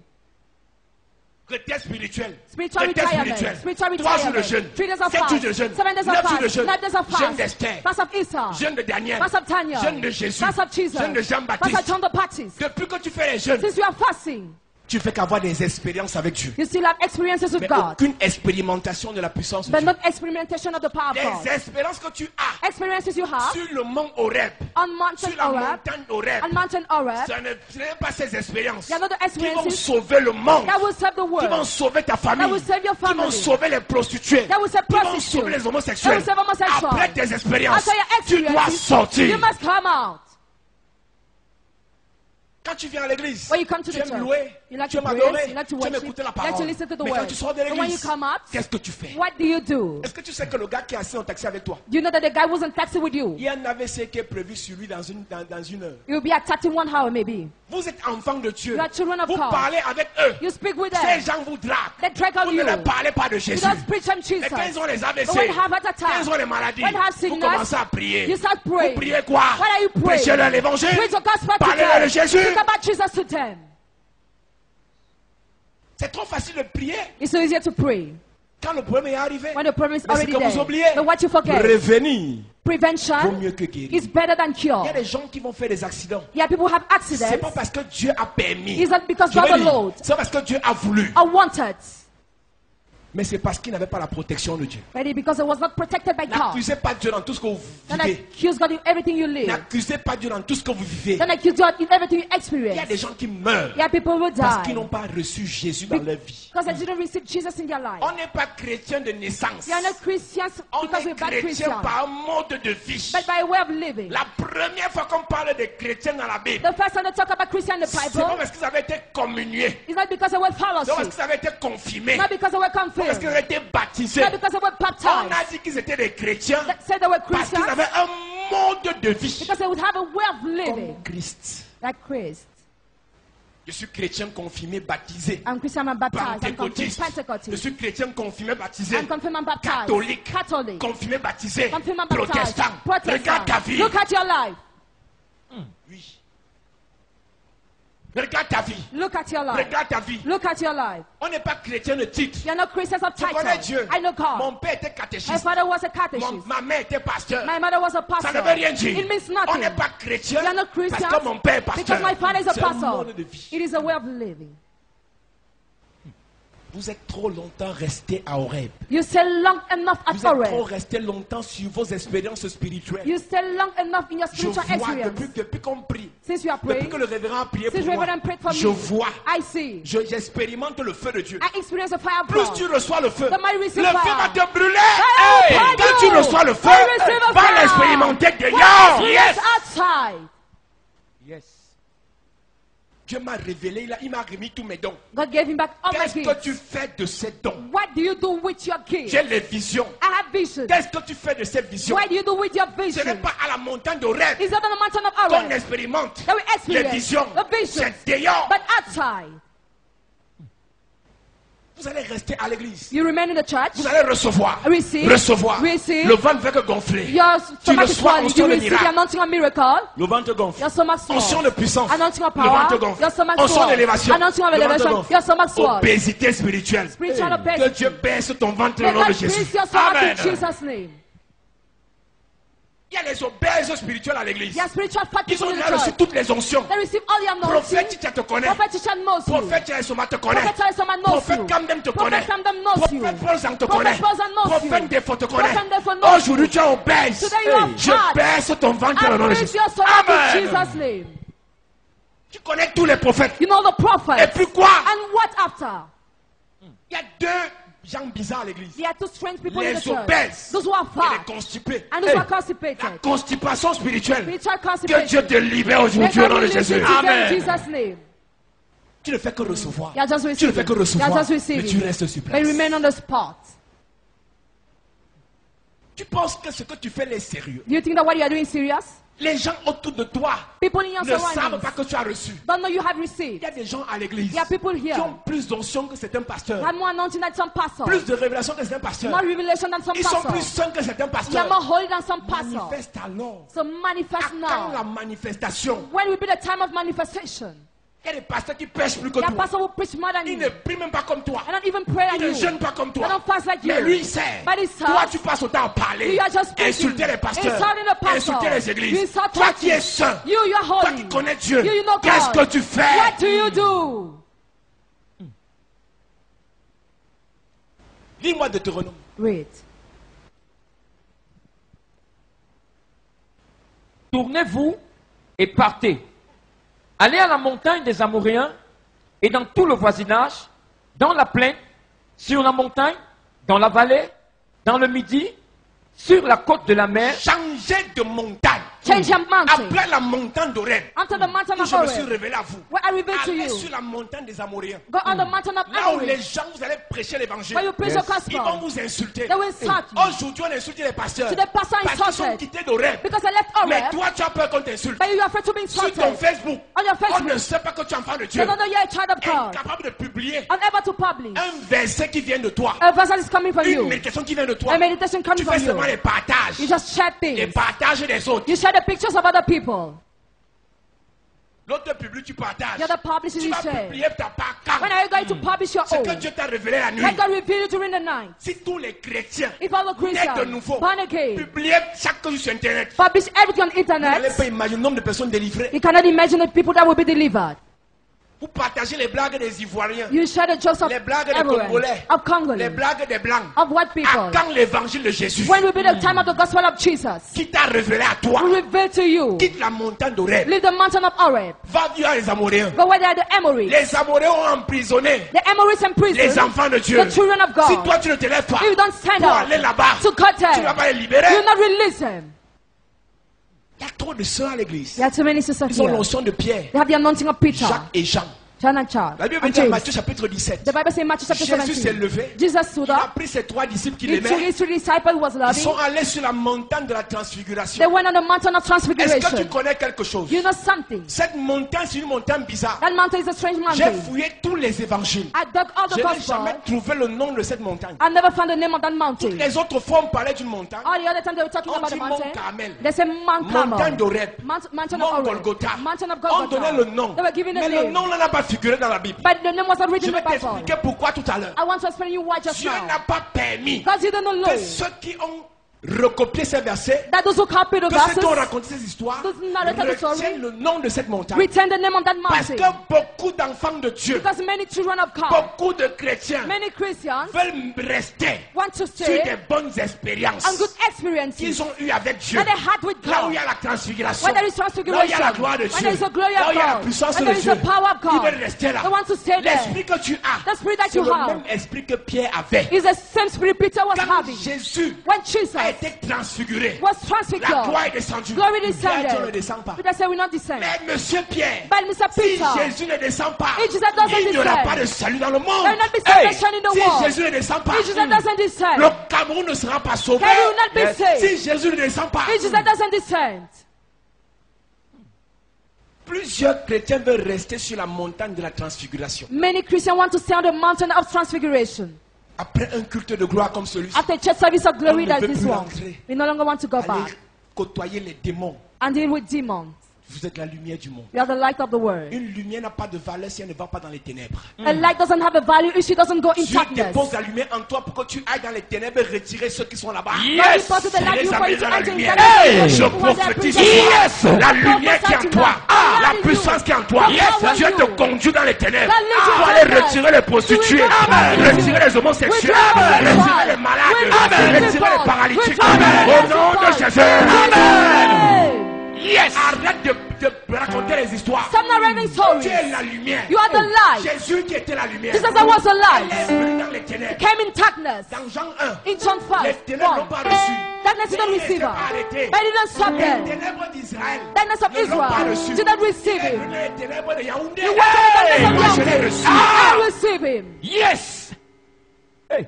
Retraite spirituelle. Spiritual Retraite retirement. spirituelle. Spiritual 3 jours de retirement. jeûne. 3 days of 7 jours de fast. jeûne. 7 days of 9 jours de fast. jeûne. 9 days of Jeûne fast. d'Esther. Fast of Easter. Jeûne de Daniel. Fast of Daniel. Jeûne de Jésus. Fast of Jesus. Jeûne de Fast of Jean-Baptiste. John the Baptist. Depuis que tu fais les jeûnes, Since you are fasting, tu fais qu'avoir des expériences avec Dieu. you still have experiences with Mais God, aucune expérimentation de la puissance de but Dieu. not experimentation of the power of God. Les expériences que tu as Experiences you have sur le mont Horeb, on Mountain sur la Horeb, montagne Horeb, on Mountain Horeb, ce n'est pas ces expériences they are not the qui vont experiences sauver le monde, that will save the qui vont world, sauver ta famille, that will save your qui vont family, sauver les prostituées, that will save qui vont prostitutes, sauver les that homosexuels. will save homosexuals. Après tes expériences, After your tu dois experiences, sortir. you must come out. Quand tu viens à l'église, When you come to tu the aimes church, louer, you like tu to aimes praise, adorer, you like to tu aimes worship, écouter la you like to parole. listen to the Mais quand word. tu sors de And when you l'église, come out, qu'est-ce que tu fais? what do you do? Est-ce que tu sais que le gars qui est assis en taxi avec toi, Do you know that the guy was in taxi with you? il y a un AVC qui est prévu sur lui dans une heure. You'll be attacked in 1 hour maybe. Vous êtes enfants de Dieu. You are children of Vous God. parlez avec eux. You speak with Ces them. gens vous draguent. They drag on Vous ne you. leur parlez pas de You Jésus. don't preach them Jesus. Mais quand ils ont les AVC, But when you have heart quand attack, ils ont les maladies, when you have vous sickness, commencez à prier. you start Vous praying. priez quoi? What are you praying? Prêchez-leur l'évangile. Preach the gospel to Parlez-leur them. de Jésus. Speak about Jesus to them. C'est trop facile de prier It's so easier to pray quand le problème est arrivé. when the problem is Mais ce already que vous there. oubliez, But what you forget, revenir vaut prevention mieux que guérir. is better than cure. Il y a des gens qui vont faire des accidents. Yeah, people have C'est pas accidents. parce que Dieu a permis. Is that because Je God vais dire, allowed c'est parce que Dieu a voulu. or wanted? Mais c'est parce qu'il n'avait pas la protection de Dieu. Maybe because it was not protected by God. N'accusez pas Dieu dans tout ce que vous Don't vivez. accuse God in everything you live. N'accusez pas Dieu dans tout ce que vous vivez. Don't accuse God in everything you Il y a experience. des gens qui meurent Yeah, people will parce die qu'ils n'ont pas reçu Jésus dans leur vie. because they didn't receive Jesus in their life. On n'est pas chrétien de naissance. They are not Christians On because est we're bad chrétien Christians, par un mode de vie. but by way of living. La première fois qu'on parle de chrétiens dans la Bible, The first time they talk about Christian in the c'est pas Bible, parce qu'ils avaient été communiés. it's not because they were C'est pas parce fellowship, qu'ils avaient été confirmés. not because they were C'est parce qu'ils confirmed, avaient été baptisés. not because they were On a baptized. dit qu'ils étaient des chrétiens That said they were parce qu'ils Christians avaient un mode de vie because they would have a way of living comme Christ. like Christ. Je suis chrétien confirmé, baptisé. I'm Christian, I'm baptized, I'm confirmed Pentecôtiste. Je Pentecostist, suis chrétien confirmé, baptisé. I'm confirmed, I'm baptized, Catholique. Catholic, Confirmé, baptisé. confirmed, I'm baptized, Protestant. Regarde ta vie. Look at your life. Oui. Regarde ta vie. Look at your life. Regarde ta vie. Look at your life. On n'est pas chrétien de titre. You're not Christians of Je connais Dieu. title. I know Mon God. père était My catéchiste. father was a catechist. Ma mère était pasteur. My mother was a Ça pastor. ne veut rien dire. It means On nothing. n'est pas chrétien You're not Christians parce que mon père est pasteur. because my father is a C'est un pastor. mode de vie. It is a way of living. Vous êtes trop longtemps resté à Horeb. You stay long enough at Vous êtes trop Horeb. resté longtemps sur vos expériences spirituelles. You stay long enough in your Je spiritual vois experience. depuis qu'on prie, Since you are depuis praying, que le révérend a prié since pour moi, Reverend prayed for je me, vois, I see. j'expérimente le feu de Dieu. I experience the fire of Plus God. tu reçois le feu, The more you le receive feu fire. va te brûler. Fire will Quand burn tu you. reçois le feu, When you receive a va fire. l'expérimenter When dehors. you Yes. outside. Yes. Dieu m'a révélé, il m'a remis tous mes dons. God gave him back all my Qu'est-ce que gifts. tu fais de ces dons? What do you do with your gifts? J'ai les visions. I have vision. Qu'est-ce que tu fais de ces visions? What do you do with your Ce n'est vision? pas à la montagne de rêve Is that on the mountain of qu'on Horeb expérimente that we les experience visions. the visions? C'est dehors. But outside, Vous allez rester à l'église. you remain in the church. Vous allez recevoir. Receive. Recevoir. Receive. Le ventre fait que gonfler. Your Tu stomach is reçois swelling. onction You de receive the miracle. anointing of miracle. Le ventre gonfle. Your stomach Onction swells. de puissance. Anointing of Le ventre power. gonfle. Your stomach Onction swells. d'élévation. Anointing of Le ventre elevation. gonfle. Your stomach swells. Obésité spirituelle. Spiritual Que obesity. Dieu baisse ton ventre au May nom de God Jésus. please your stomach Amen. in Jesus' name. Il y a les obèses spirituels à l'église. Your spiritual fat Ils people ont in the déjà reçu church. toutes les onctions. They receive all the Prophète, anointing. tu te connais. Prophet Tisha knows you. Prophète, Tchaïsoma te connaît. Prophet Tchaïsoma knows you. Prophète Kamdem te connaît. Prophet Kamdem knows you. Prophète Paulzan te Prophet connaît. Paulzan knows you. Prophète Defo te connaît. Prophet Defo knows you. Aujourd'hui, tu es obèse. Today you are Je fat. baisse ton ventre au nom de I Jésus. praise your stomach in Amen. Jesus' name. Tu connais tous les prophètes. You know the Et prophets. puis quoi? And what after? Il y a deux gens bizarres à l'église. There are two strange people in the Les church. obèses Those who are et les fat constipés. and those who are La constipated. constipation spirituelle. Spiritual Que Dieu constipation. te libère May aujourd'hui au God nom de release Jésus. you today in Amen. Jesus' name. Tu ne fais que recevoir. You are just Tu ne receiving. fais que You are recevoir. just Mais receiving. tu restes sur But place. remain on the spot. Tu penses que ce que tu fais est sérieux. Do you think that what you are doing is serious? Les gens autour de toi People in your ne savent surroundings pas que tu as reçu. don't know you have Il received. y a des gens à l'église There are people qui here ont plus d'onction que certains pasteurs. have more anointing than some pastors. Plus de révélation que certains pasteurs. More revelation than some Ils sont plus pastors. saints que certains You are pasteurs. more holy than some pastors. Manifeste alors. So manifest Quand la now. manifestation, When will be the time of manifestation? il y a des pasteurs qui pêchent plus que There are toi. pastors who preach more than Ils you. ne prient même pas comme toi. I don't even pray Ils like ne you. jeûnent pas comme I toi. don't fast like Mais you. lui, il sait. But he Toi, serves. tu passes autant à parler, You are just preaching. insulter les pasteurs, Insulting the pastor. insulter les You églises. insult Toi churches. qui es saint, You are toi holy. qui connais Dieu, You know qu'est-ce God. que tu fais? What do you do? Lis-moi Deutéronome. Wait. Tournez-vous et partez. Allez à la montagne des Amoréens et dans tout le voisinage, dans la plaine, sur la montagne, dans la vallée, dans le midi, sur la côte de la mer. Changez de montagne. Change your mountain. Après la montagne d'Horeb, Onto the mountain où of je me suis Horeb. révélé à vous. Where I reveal to Allez you. sur la montagne des Amoréens. Go on the mountain of Là où les Horeb. gens, vous allez prêcher l'évangile. Where you preach Yes. the Ils vont gospel. vous insulter. They will insult you. Aujourd'hui, on insulte les pasteurs. Today, pastor Parce qu'ils sont insulted. quittés d'Horeb. Because I left Mais Horeb. toi, tu as peur qu'on t'insulte. But you are afraid to be Sur ton insulted. Facebook, On your on Facebook. ne sait pas que tu es enfant de Dieu. They don't know you're a child of God. Incapable de publier Unable to publish. un verset qui vient de toi. A verse that is coming from Une you. méditation qui vient de toi. A meditation coming Tu from fais seulement you. les partages. You just share Les things. partages des autres. You share the pictures of other people. L'autre publie, tu partages. The other publishes, Tu you vas share. publier ta part quand? When are you going to publish your Ce que own? Dieu t'a révélé la nuit. Let God reveal it during the night. Si tous les chrétiens If all the nés de Christians, nouveau born again, publiaient chaque jour sur Internet, publish everything on vous n'allez internet, pas imaginer le nombre de personnes délivrées. you cannot imagine the people that will be delivered. Vous partagez les blagues des Ivoiriens, You share the jokes of les blagues des everyone, Congolais, of les Congolese, blagues des Blancs. of white À people. quand l'évangile de Jésus When will be the time of the gospel of Jesus? qui t'a révélé à toi? We reveal to you. Quitte la montagne d'Horeb. Leave the mountain of Horeb. Va vivre les Amoréens. Go where they are the Amorites. Les Amoréens ont emprisonné The Amorites and les priests. enfants de Dieu. The children of Si God. toi tu ne te lèves pas If you don't stand pour up aller là-bas, to cut tu ne vas them, pas les libérer. you will not release them. Il y a trop de sœurs à l'église. There are too many sisters Ils ont here. l'onction de Pierre, They have the anointing of Peter, Jacques et Jean. John and Charles, La Bible and dit en James. Matthieu chapitre 17. The Bible says in Matthew chapter Jésus s'est 17. levé. Jesus stood Il a up. pris ses 3 disciples qu'il He took aimait. his 3 disciples who was Ils loving. sont allés sur la montagne de la They transfiguration. went on the mountain of Est-ce que tu transfiguration. connais quelque chose? You know something? Cette montagne, c'est une montagne bizarre. That mountain is a strange J'ai mountain. fouillé tous les évangiles. I dug all the Je n'ai jamais gospel. trouvé le nom de cette montagne. I never found the name of that mountain. Les autres fois, on parlait d'une montagne. All the other time they were talking On about the dit Mont mountain. Carmel. They said Mount Montagne Carmel. d'Horeb. Mountain Mont of Horeb. Golgotha. Mountain of On donnait le Golgotha. nom. They were giving the Mais le name. nom là n'a pas figuré dans la Bible. But the name wasn't written Je in vais the Bible. t'expliquer pourquoi tout à l'heure. I want to explain you why just Dieu now. n'a pas permis Because he didn't que know ceux qui ont recopié ces versets, that those who copy the que ceux qui ont verses raconté ces histoires, Those narrated the story. retiennent le nom de cette montagne. retain the name of that Parce mountain. que beaucoup d'enfants de Dieu, Because many children of God, beaucoup de chrétiens many Christians veulent rester want to sur stay des bonnes expériences on good experiences qu'ils ont eues avec Dieu. that they had with Là où God. il y a la transfiguration, When there is là où il y a transfiguration, la gloire de when Dieu, there is the glory là où of il y a la God, puissance when de there is Dieu, the power of ils God, veulent rester là. they want to stay there. L'esprit que tu as, The spirit that c'est you le have même esprit que Pierre avait. is the same spirit Peter was Quand having. Jésus When a Jesus a été transfiguré. was La transfigured. gloire est descendue. Glory Pierre dit, on ne descended. descend pas. Peter said, we not descend. Mais Monsieur Pierre, But Mr. si Peter, Jésus ne descend pas, if Jesus doesn't il n'y aura descend, pas de salut dans le monde. there will not be Hey, salvation in the Si world. Jésus ne descend pas, If Jesus doesn't descend, le Cameroun ne sera pas sauvé. Can you not be saved? Si Jésus ne descend pas, if Jesus doesn't descend, plusieurs chrétiens veulent rester sur la montagne de la transfiguration. many Christians want to stay on the mountain of transfiguration. Après un culte de gloire comme celui-ci, After church service of glory On ne like veut this plus one, rentrer. we no longer want to go aller back côtoyer les démons. and deal with demons. Vous êtes la lumière du monde. We are the light of the world. Une lumière n'a pas de valeur si elle ne va pas dans les ténèbres. A light doesn't have a value if she doesn't go in Dieu dépose darkness. la lumière en toi pour que tu ailles dans les ténèbres et retirer ceux qui sont là-bas. Yes. God deposited the light Les you for you amener to dans la enter in lumière. darkness. Je People want their prophétise presence. ce soir. La lumière qui est en toi. Ah, La puissance qui est en toi. Yes. Dieu te conduit dans les ténèbres. That leads you Pour to aller darkness. retirer les prostituées. Amen. Retirer les homosexuels. Amen. Retirer les malades. Amen. Retirer les paralytiques. Amen. Au nom de Jésus. Amen. Yes. Arrête de raconter les histoires. Stop narrating stories. Tu es la lumière. You are the light. Jésus qui était la lumière. Jesus that was the Il est light. venu dans les ténèbres. Came in darkness. Dans Jean 1. In John Les 5, ténèbres n'ont 1. pas reçu. Darkness did not Il receive n'était her. pas arrêté. But it didn't stop Les them. ténèbres d'Israël Darkness of ne l'ont pas Israel reçu. did not receive Il est him. venu les ténèbres de Yaoundé. You went to the darkness Moi, of je l'ai Yaoundé. reçu. I receive him. Yes. Hey.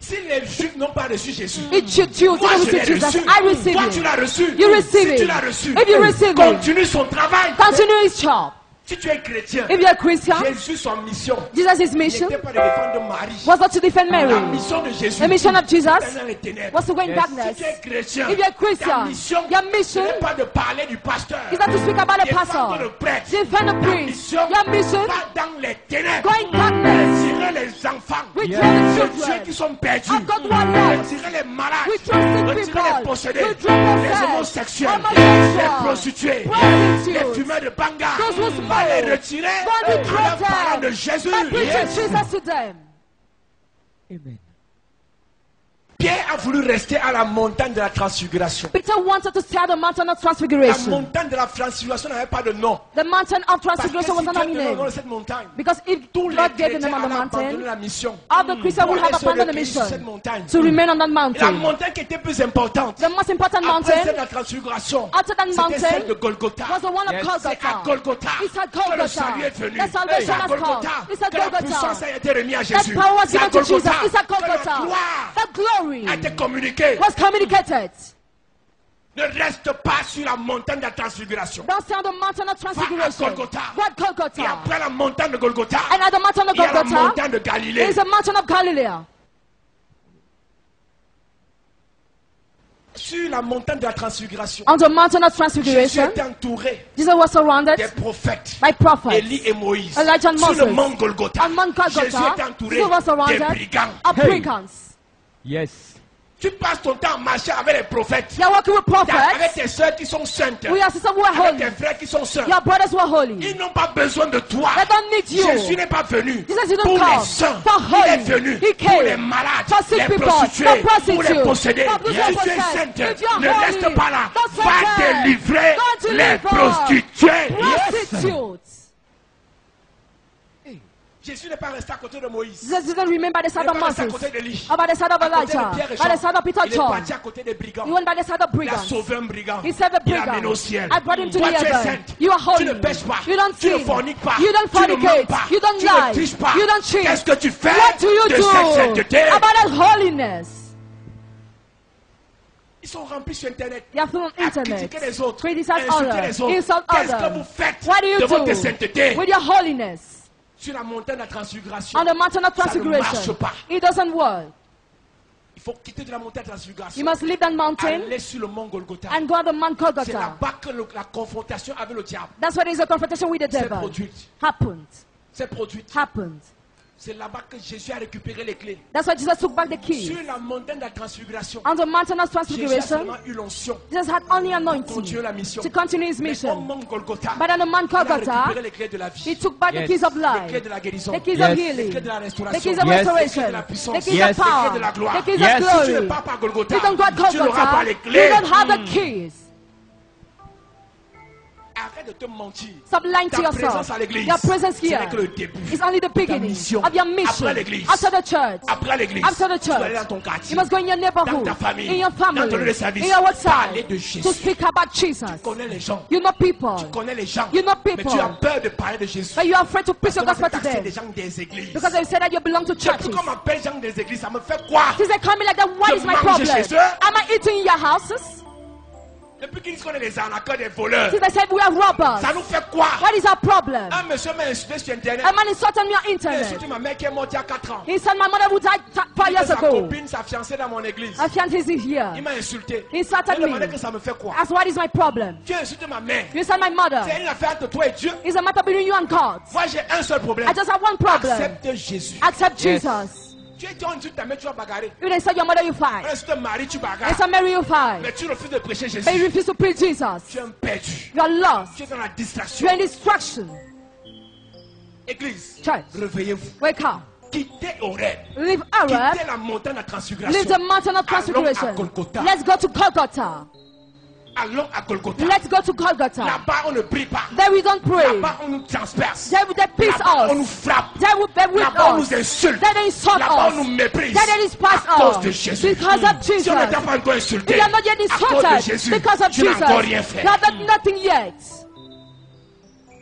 Si les Juifs n'ont pas reçu Jésus, If you choose moi to je receive l'ai Jesus, reçu. I receive Toi tu him. l'as reçu. You receive Si tu him. l'as reçu, If you receive him, continue son travail. continue his job. Si tu es chrétien, If you're a Christian, Jésus son mission Jesus' mission n'était pas de défendre Marie. was not to defend La Mary. mission de Jésus The mission of Jesus était dans les ténèbres. was to go in Yes. darkness. Si tu es chrétien, If you're a ta Christian, mission your mission n'est pas de parler du pasteur. is not to speak about a Défendre pastor. le prêtre. Defend the Ta priest. mission Your mission, va dans les ténèbres. go in darkness. Retirer les enfants. Withdraw Yes. the Ceux children. qui sont perdus. Of God who are lost. Retirer les malades. Withdraw sick Retirer les people. possédés. Withdraw Les possessed. homosexuels. Homosexuals. Les prostituées. Prostitutes. Les fumeurs de banga. Those who smoke. Va les retirer. Go and withdraw En leur parlant them. de Jésus. By preaching Yes. Jesus to them. Amen. Pierre a voulu rester à la montagne de la transfiguration. Peter wanted to stay at the mountain of La transfiguration. montagne de la transfiguration n'avait pas de nom. The mountain of Parce que si transfiguration was not Dieu a donne le nom de name. cette montagne, Because if tous les God gave the chrétiens name on the allaient abandonner mountain, la mission. all the Christians would have abandoned the mission Cette montagne. to remain on that La mountain. montagne qui était plus importante The most important après celle de mountain la transfiguration, after that c'était celle de mountain Golgotha. was the one of Yes. C'est à Golgotha. Golgotha It's at que le Golgotha. salut est venu. The salvation C'est à has come. Golgotha It's at que la Golgotha. puissance a été remise à That Jésus. power was C'est à given to Jesus. Golgotha It's at que la Golgotha. gloire That glory a été communiquée. was communicated. Ne reste pas sur la montagne de la transfiguration. Don't stay on the mountain of transfiguration. Golgotha. What Et Golgotha? après la montagne de Golgotha, And at the mountain of il y a la Golgotha, montagne de there Galilée. is a mountain of Galilee. Sur la montagne de la transfiguration, On the mountain of Jésus transfiguration, était entouré Jesus was surrounded des prophètes, by prophets. Élie et Moïse. Elijah and Sur le Moses. mont Golgotha, On Mount Jésus Golgotha, était entouré Jesus was des surrounded brigands. of Hey. brigands. Yes. Tu passes ton temps à marcher avec les prophètes, You are working with avec prophets. tes soeurs qui sont saintes, We are sisters who are avec tes holy. frères qui sont saints. Your brothers who are holy. Ils n'ont pas besoin de toi. They don't need you. Jésus n'est pas venu Jesus didn't pour come les saints. for Il est holy. venu He pour came les malades, for sick les people, prostituées, for pour les prostitutes, possédés. for those who Si are tu es possessed. sainte, If you are ne holy, reste pas là. don't stay Va there. délivrer Go to les deliver. prostituées. Prostitutes. Jésus n'est pas resté à côté de Moïse. Jesus didn't remain by the Il side n'est of pas resté à Moses, côté d'Élie. or by the side of À côté de Elijah, Pierre et by the side of Peter Jean. Il est John. parti à côté des brigands. He went by the side of Il a brigands. sauvé un brigand. He saved a Il l'a amené brigand. au ciel. I brought him to Toi, the tu es heaven. sainte. You are Tu holy. ne pêches pas. You don't Tu ne sin. forniques pas. You don't Tu ne mens fornicate. pas. You don't Tu lie. ne triches pas. You don't cheat. Qu'est-ce que tu fais What do you de cette sainteté? do about that holiness? Ils sont remplis sur Internet. You are full on À internet. critiquer les autres. Criticize Insulter others. les autres. Insult Qu'est-ce que others. vous faites What do you de votre do sainteté? with your holiness? Sur la montagne de la transfiguration, On the mountain of ça ne marche transfiguration, pas. it doesn't work. Il faut quitter de la montagne de la transfiguration. You must leave that mountain Aller sur le mont Golgotha. and go to the Mount C'est Golgotha. là-bas que la confrontation avec le diable That's why there is a confrontation with the s'est devil. produite. Happened. Happened. C'est là-bas que Jésus a récupéré les clés. That's why Jesus took back the keys. Sur la montagne de la transfiguration, On the mountain of Jésus a transfiguration, seulement eu l'onction Jesus had only pour anointing continuer la mission. to continue his Mais au mission. mont Golgotha, But on the Mount il a Golgotha, récupéré les clés de la he vie, took back the Yes. keys of les clés life, de la guérison, the keys Yes. of les healing, clés de la the restauration, keys of Yes. restoration, les clés de la puissance, the keys Yes. of les clés power, de la gloire. the keys Yes. of Si tu ne glory. pars pas à Golgotha, You don't go at tu n'auras pas Golgotha, les you clés. don't have the keys. Arrête Arrête de te mentir. Stop lying to Ta yourself. présence à l'église, Your presence ce n'est here que le début is only the de ta beginning mission. of your mission. Après l'église, After the church, après l'église, after the tu dois aller church, dans ton quartier, you must go in your dans neighborhood, ta famille, in your dans ton lieu de family, service, in your parler worksite, de Jésus. to speak about Jesus. Tu connais les gens. You know people, Tu connais les gens. You know Mais people. tu as peur de parler de Jésus. but you are afraid to preach Parce the que gospel moi, to c'est des them gens des églises. because they say that you belong to churches. Pourquoi on m'appelle gens des églises? Ça me fait quoi? Since they call me like that, what Je is my mange problem? chez eux. Am I eating in your houses? Depuis qu'ils disent qu'on est des arnaqueurs, des voleurs, Since they said we are robbers, ça nous fait quoi? what is our problem? Un monsieur m'a insulté sur Internet. A man insulted me on Il a internet. insulté ma mère qui est morte il y a 4 ans. He said my mother who died 5 Il years sa ago. copine, sa fiancée dans mon église. My fiancé is here. Il m'a insulté. He insulted Il m'a demandé me. que ça me fait quoi? Asked what is my problem? Tu as insulté ma mère. You said my mother. C'est une affaire entre toi et Dieu. It's a matter between you and God. Moi j'ai un seul problème. I just have one problem. Accepte Jésus. Accept Yes. Jesus. Tu es en ta mère, tu vas bagarrer. You didn't say your mother you On fight. insulte ton mari, tu They bagarres. said Mary you fight. Mais tu refuses de prêcher But you Jésus. refuse to preach Jesus. Tu es un perdu. You are lost. Tu es dans la distraction. You are in destruction. Église, Church, réveillez-vous. wake up. Quittez Horeb. Leave Arab. Quittez la montagne de la transfiguration. Leave the mountain of Allons à transfiguration. Golgotha. Let's go to Golgotha. Allons à Golgotha. Let's go to Golgotha. Là-bas, on ne prie pas. There we don't pray. Là-bas, on nous transperce. There they pierce Là-bas, on nous us. frappe. They whip Là-bas, on us. nous insulte. Then they insult Là-bas, on us. nous méprise. Then they despise À cause de us. Jésus. Because of Si on ne t'a Jesus. pas encore insulté, We are not yet à cause de insulted Jésus, because of tu n'as encore rien Jesus. fait. You have done nothing yet.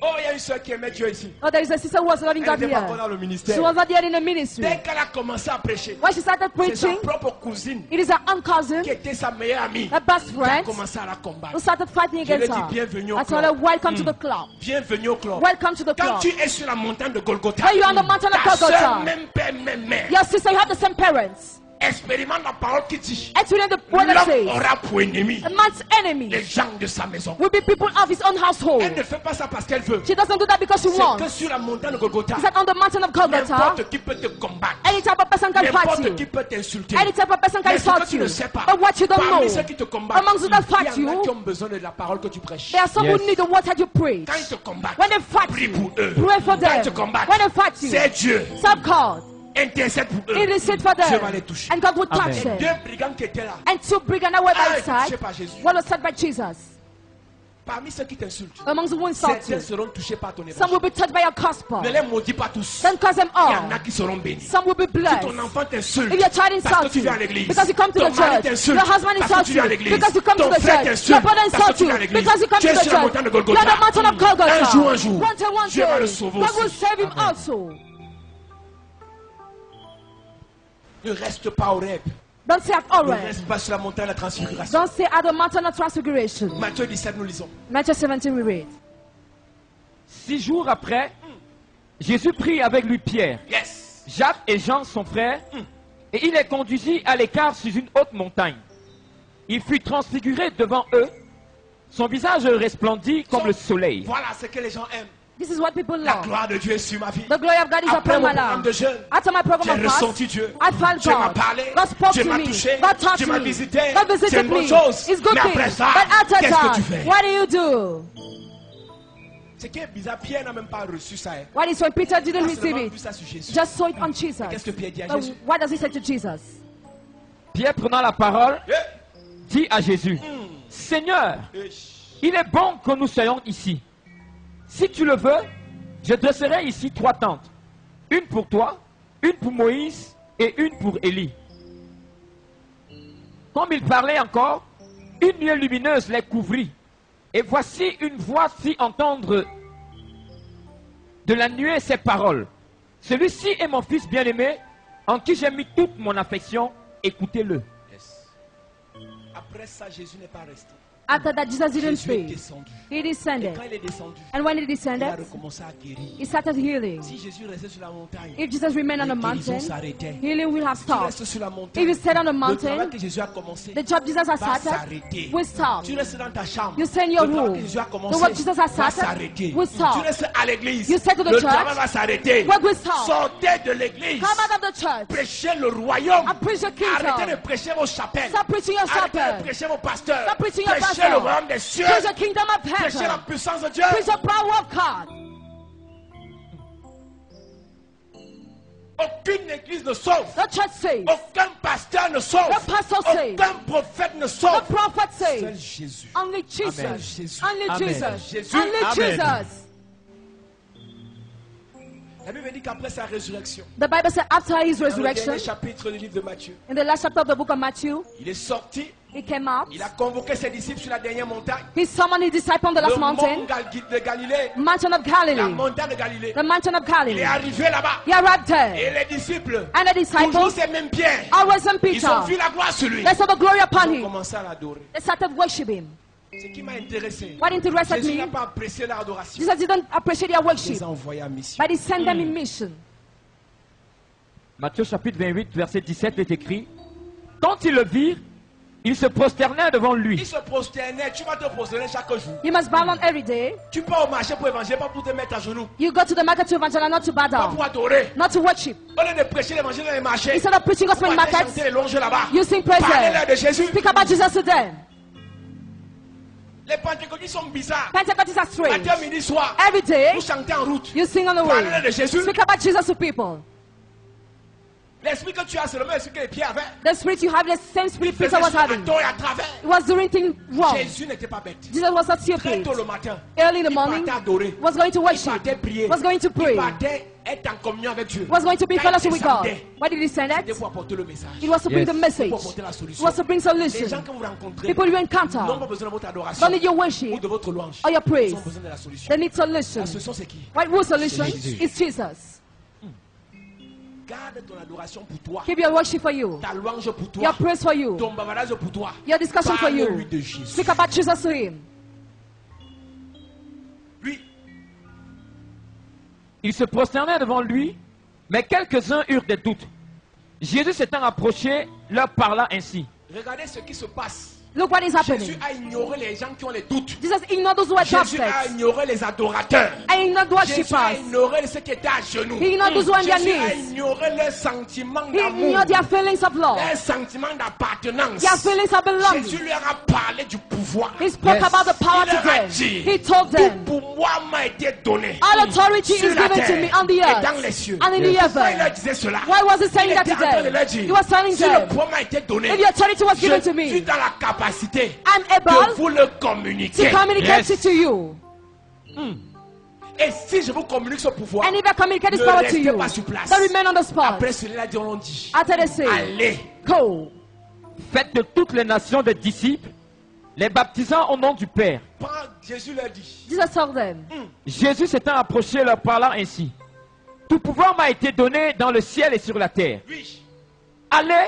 Oh, il y a une soeur qui aimait Dieu ici. Oh, there is a sister who was loving Elle God n'était pas encore here. dans le She ministère. was not yet in the ministry. Dès qu'elle a commencé à prêcher, When she started c'est sa preaching, propre cousine it is her aunt cousin, qui était sa meilleure amie her best qui a friend, commencé à la combattre. who started fighting Je lui ai against dit her. bienvenue au I told her, club. welcome to the club. Bienvenue au club. Welcome to the Quand club. tu es sur la montagne de Golgotha, When you are on the mountain of ta soeur, Golgotha, même père, même mère, your sister, you have the same parents. expérimente la parole qui dit Experience the word that l'homme says, aura pour ennemi a man's les enemy gens de sa maison. will be people of his own Elle household. ne fait pas ça parce qu'elle veut. She doesn't do that because she C'est que wants. sur la montagne de Golgotha, He said on the mountain of Golgotha, n'importe qui peut te combattre. any type of person can fight N'importe qui you. peut t'insulter. Any type of person can Mais ce que insult tu you. ne sais pas, But what you don't parmi ceux know, qui te combattent, amongst those that il y fight en a you, qui ont besoin de la parole que tu prêches. there are some who Yes. need the word that you preach. Quand ils te combattent, When they fight prie you, pour eux. pray for Quand ils te them. combattent, When they fight you, c'est Dieu. serve God. Intercède pour eux. Intercede for Dieu them. va les toucher. And God will touch Amen. them. Deux brigands qui étaient là, And two brigands that were by his touché side, par Jésus. one was set by Jesus. Parmi ceux qui t'insultent, Amongst the ones insult certains you, seront touchés par ton some évangile. will be touched by your gospel. Ne les maudis pas tous. Don't curse them Il y en a all. qui seront bénis. Some will be Si blessed. ton enfant t'insulte If your child parce que insults tu you viens à l'église, because you come to ton the mari church, t'insulte your husband parce que insults tu viens à you l'église, because you come to ton the frère church, t'insulte your brother parce que insults tu you viens à l'église, because you come tu to es the sur la church. montagne de You're Golgotha. on the mountain of Golgotha. Un jour, One Dieu va le day, sauver God will aussi. save him Amen. also. Ne reste pas au rêve. Don't say at Ne Horeb. reste pas sur la montagne de la transfiguration. Don't say at the mountain of transfiguration. Matthieu 17, nous lisons. Matthew 17 we read. 6 jours après, Jésus prit avec lui Pierre, Yes. Jacques et Jean, son frère, et il les conduisit à l'écart sur une haute montagne. Il fut transfiguré devant eux, son visage resplendit comme le soleil. Voilà ce que les gens aiment. This is what people La love. gloire de Dieu est sur ma vie. The glory of God is Après upon mon my programme life. de jeûne, After my j'ai program of fast, ressenti Dieu. I felt Dieu m'a God. parlé. God spoke Dieu to m'a me. touché. God touched Dieu m'a me. visité. God C'est visited une bonne me. chose. It's good Mais thing. après ça, But after qu'est-ce que that, tu fais? what do you do? Ce qui est bizarre, Pierre n'a même pas reçu ça. Hein. What is when Peter Il didn't a receive seulement vu it? ça sur Jésus. Just saw it on Jesus. Qu'est-ce que Pierre dit à But Jésus? what does he say to Jesus? Pierre, prenant la parole, Yeah. dit à Jésus, Seigneur, il est bon que nous soyons ici. Si tu le veux, je dresserai ici 3 tentes. Une pour toi, une pour Moïse et une pour Élie. Comme il parlait encore, une nuée lumineuse les couvrit. Et voici une voix fit entendre de la nuée ces paroles. Celui-ci est mon fils bien-aimé, en qui j'ai mis toute mon affection. Écoutez-le. Yes. Après ça, Jésus n'est pas resté. After that, Jesus didn't Jésus est stay. descendu. He Et descended. quand il est descendu, And when he il a descended, recommencé à guérir. he started healing. Si Jésus restait sur la montagne, If Jesus remained on les the guérisons mountain, s'arrêtaient. healing will have Si tu stopped. restes sur la montagne, If you stayed on the le travail mountain, que Jésus a commencé the job Jesus has va started s'arrêter. will stop. Tu restes dans ta chambre, You stay in your le travail room. que Jésus a The commencé work Jesus has va started s'arrêter. will Tu stop. restes à l'église, You stay to the le church, travail va s'arrêter. work will stop. Sortez de l'église, Come out of the church. prêchez le royaume. And preach the Arrêtez de kingdom. prêcher vos chapelles. Stop preaching your Arrêtez de chapel. prêcher vos pasteurs. Stop preaching your Prêchez pastor. le royaume des cieux. Preach the kingdom of Prêchez la heaven. puissance de Dieu. Preach the power of God. Aucune église ne sauve. The church saves. Aucun pasteur ne sauve. The pastor saves. Aucun prophète ne The sauve. prophet Seul saves. Jésus. Only Jesus. Amen. Jésus. Only Amen. Jesus. Jésus. Only Amen. Jesus. La Bible dit qu'après sa résurrection, The Bible said after his dans le resurrection, dernier chapitre du livre de Matthieu, in the last chapter of the book of Matthew, il est sorti, he came out. il a convoqué ses disciples sur la dernière montagne, He summoned his disciples on the le last mont mountain, de Galilée, mountain of la Galilee. montagne de Galilée. The mountain of Il Galilee. est arrivé là-bas. He arrived Et there. les disciples, And the toujours disciples, ces mêmes Pierre, always in ils ont vu Peter, la gloire sur lui. they saw the glory upon Ils ont him. commencé à l'adorer. They started worshiping him. Ce qui m'a intéressé, What interested Jésus n'a me, pas apprécié leur adoration. Jesus didn't appreciate their Il worship, les a envoyés en mission. but he sent them in mission. Matthieu chapitre 28, verset 17 est écrit. Quand ils le virent, ils se prosternèrent devant Il lui. se prosternait, tu vas te prosterner chaque jour. You must bow down every day. Tu pars au marché pour évangéliser, pas pour te mettre à genoux, You go to the market to evangelize, not to bow pas down, pour adorer. not to worship. Au lieu de prêcher l'évangile dans les marchés, Instead of preaching gospel pour in aller markets, chanter les louanges là-bas. you sing praise Parlez-leur there. de Jésus. Speak about Jesus to them. Les pentecôtistes sont bizarres. Pentecostals are strange. Matin, midi, soir, Every day, vous chantez en route. you sing on the Parlez-leur de way. Jésus. Speak about Jesus to people. L'esprit que tu as, c'est le même esprit que les pierres avaient. The spirit you have, the same spirit Faisait Peter was à having. tort et à travers. He was doing things wrong. Jésus n'était pas bête. Jesus was not Très stupid. tôt le matin, Early in the il morning, partait adorer. was going to Il worship, partait prier. was going to Il pray, partait être en communion avec Dieu. was going to be Quand il fellowship with God. descendait, Why did he send c'était it? pour apporter le message. It was to bring Yes. the message. Pour apporter la It solution. was to bring Les gens solution. que vous rencontrez People you n'ont encounter pas besoin de votre adoration don't need your ou worship de votre louange. or your praise. Ils ont besoin de la solution. They need solution. La solution, c'est qui? What whose solution? Jésus. It's Jesus. Garde ton adoration pour toi. Keep your worship for you, Ta louange pour toi. your praise for you, Ton bavardage pour toi. your discussion for you. Parle-lui de Jésus. Speak about Jesus to him. Lui, Ils se prosternèrent devant lui, mais quelques-uns eurent des doutes. Jésus s'étant approché, leur parla ainsi. regardez ce qui se passe. Look what is happening. Jésus a ignoré les gens qui ont les doutes. Jesus ignored those who were Jésus a doubters. ignoré les adorateurs. And ignored Jésus a worshippers. ignoré ceux qui étaient à genoux. He ignored those who were on their Jésus a knees. ignoré leurs sentiments He d'amour, ignored their feelings of love, leurs sentiments d'appartenance. their feelings of belonging. Jésus leur a parlé du pouvoir. He spoke Yes. about the power Il to leur a them. dit, He told tout them, pouvoir m'a été donné all authority sur is la given to terre me on the et dans earth les cieux. and in the Pourquoi il leur heaven. disait cela? Why was he saying Il that était en train de to leur them? dire, He was telling si le them, pouvoir m'a été donné, if the authority was given to je suis me, dans la capacité I'm de able vous le communiquer. to communicate Yes. it to you. Et si je vous communique ce pouvoir, And if I communicate this ne power to restez you, pas sur place. then remain on the spot. Après cela, on dit, After they say, allez. go. Faites de toutes les nations des disciples, les baptisant au nom du Père. Jésus leur dit, Jesus told them, Jésus s'étant approché, leur parla ainsi. Tout pouvoir m'a été donné dans le ciel et sur la terre. oui, Allez,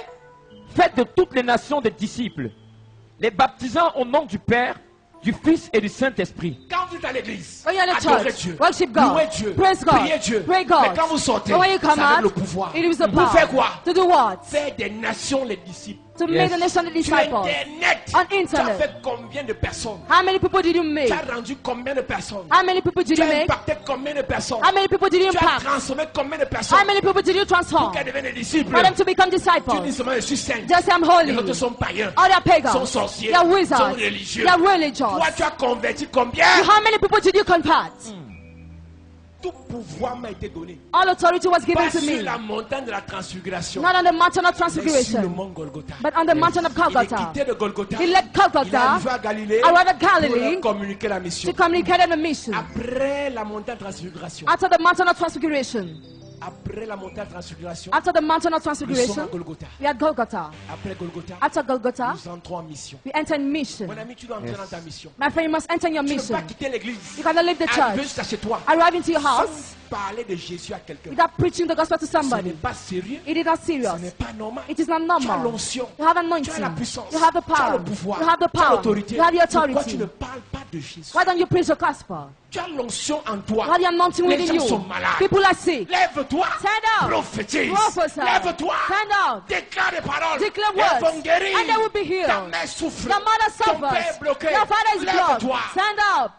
faites de toutes les nations des disciples, les baptisant au nom du Père, du Fils et du Saint-Esprit. quand vous êtes à l'église, when you're in the adorez church, Dieu, worship God, louez Dieu, praise God, priez Dieu. pray Mais God. quand vous sortez, But when you come c'est avec le out, pouvoir. it is the Vous faites quoi? power. To do what? Faire des nations les disciples. To Yes. make the nation the Sur disciples. Internet, On tu as internet. fait combien de personnes? How many people did you make? Tu as rendu combien de personnes? How many people did Tu you as make? impacté combien de personnes? How many people did you Tu as impact? transformé combien de personnes? How many people did you Pour transform? qu'elles deviennent des disciples. For them to become Tu dis disciples. seulement, je suis saint. Just say I'm Les holy. autres sont païens. All they're pagans. Sont sorciers. They're Sont wizards. religieux. They're religious. Toi, tu as converti combien? How many people did you convert? Tout pouvoir m'a été donné. All authority was given Pas to sur me. la montagne de la transfiguration, Not on the mountain of mais sur le transfiguration, mont Golgotha. but on the mountain of Il est Golgotha. quitté de Golgotha. He left Il est Golgotha arrivé à Galilée arrived at pour Galilee leur communiquer la mission. to communicate the mission. Après la montagne de transfiguration, After the mountain of transfiguration, après la montagne de transfiguration, after the mountain of nous sommes à transfiguration, Golgotha. we had Golgotha. Après Golgotha, After Golgotha, nous entrons en mission. we enter in mission. Mon ami, tu dois entrer dans ta mission. My friend, you must enter your Tu ne peux mission. pas quitter l'église. You cannot leave the Arriver church, jusqu'à chez toi. arrive into your Sans house parler de Jésus à quelqu'un. without preaching the gospel to Ce n'est somebody. pas sérieux. It is not Ce serious. n'est pas normal. It is not Tu as normal. l'onction. You have Tu as la anointing. puissance. You have the Tu as power. le pouvoir. You have the Tu as power. l'autorité. You have the Pourquoi tu authority. ne parles pas de Jésus? Why don't you preach the gospel? Tu as l'onction en toi. You have the anointing Les within gens sont you. malades. People are sick. Lève-toi. Stand up. Prophétise. Prophesy. Lève-toi. Stand up. Déclare des paroles. Declare Elles words. vont guérir. And they will be healed. Ta mère souffre. Your mother Ton père est suffers. bloqué. Your father is blocked. Lève-toi. Stand up.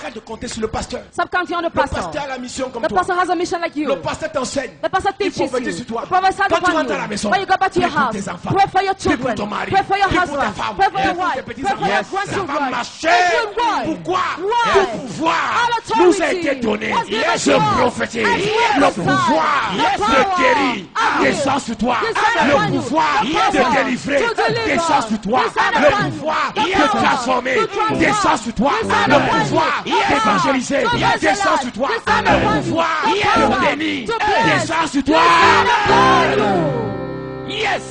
Arrête de compter sur le pasteur. Stop counting on the Le pasteur pastor. a la mission comme The toi. pastor has a mission like you. Le pasteur t'enseigne. The pastor Il teaches prophétise you. sur toi. The prophet Quand tu upon rentres à la you. maison, When you go back to your prie pour house, tes enfants. pray for your Prie pour children. ton mari. Pray for your Prie pour ta husband. femme. Pray for Prie your pour tes wife. petits Pray for enfants. your Ça va grandchildren. marcher. It will work. Pourquoi? Why? Tout pouvoir All nous a authority été donné. was given Je to us. prophétise. As we Le prophesy, pouvoir the de power guérir of descend sur toi. descend Le upon you. pouvoir The de power délivrer to deliver descend sur toi. descend Le upon you. pouvoir The de power transformer to transform descend sur toi. descend Le upon you. pouvoir The power d'évangéliser to descend evangelize sur toi. descend Le upon you. pouvoir The power de bénir to bless descend sur toi. descend upon you. Yes!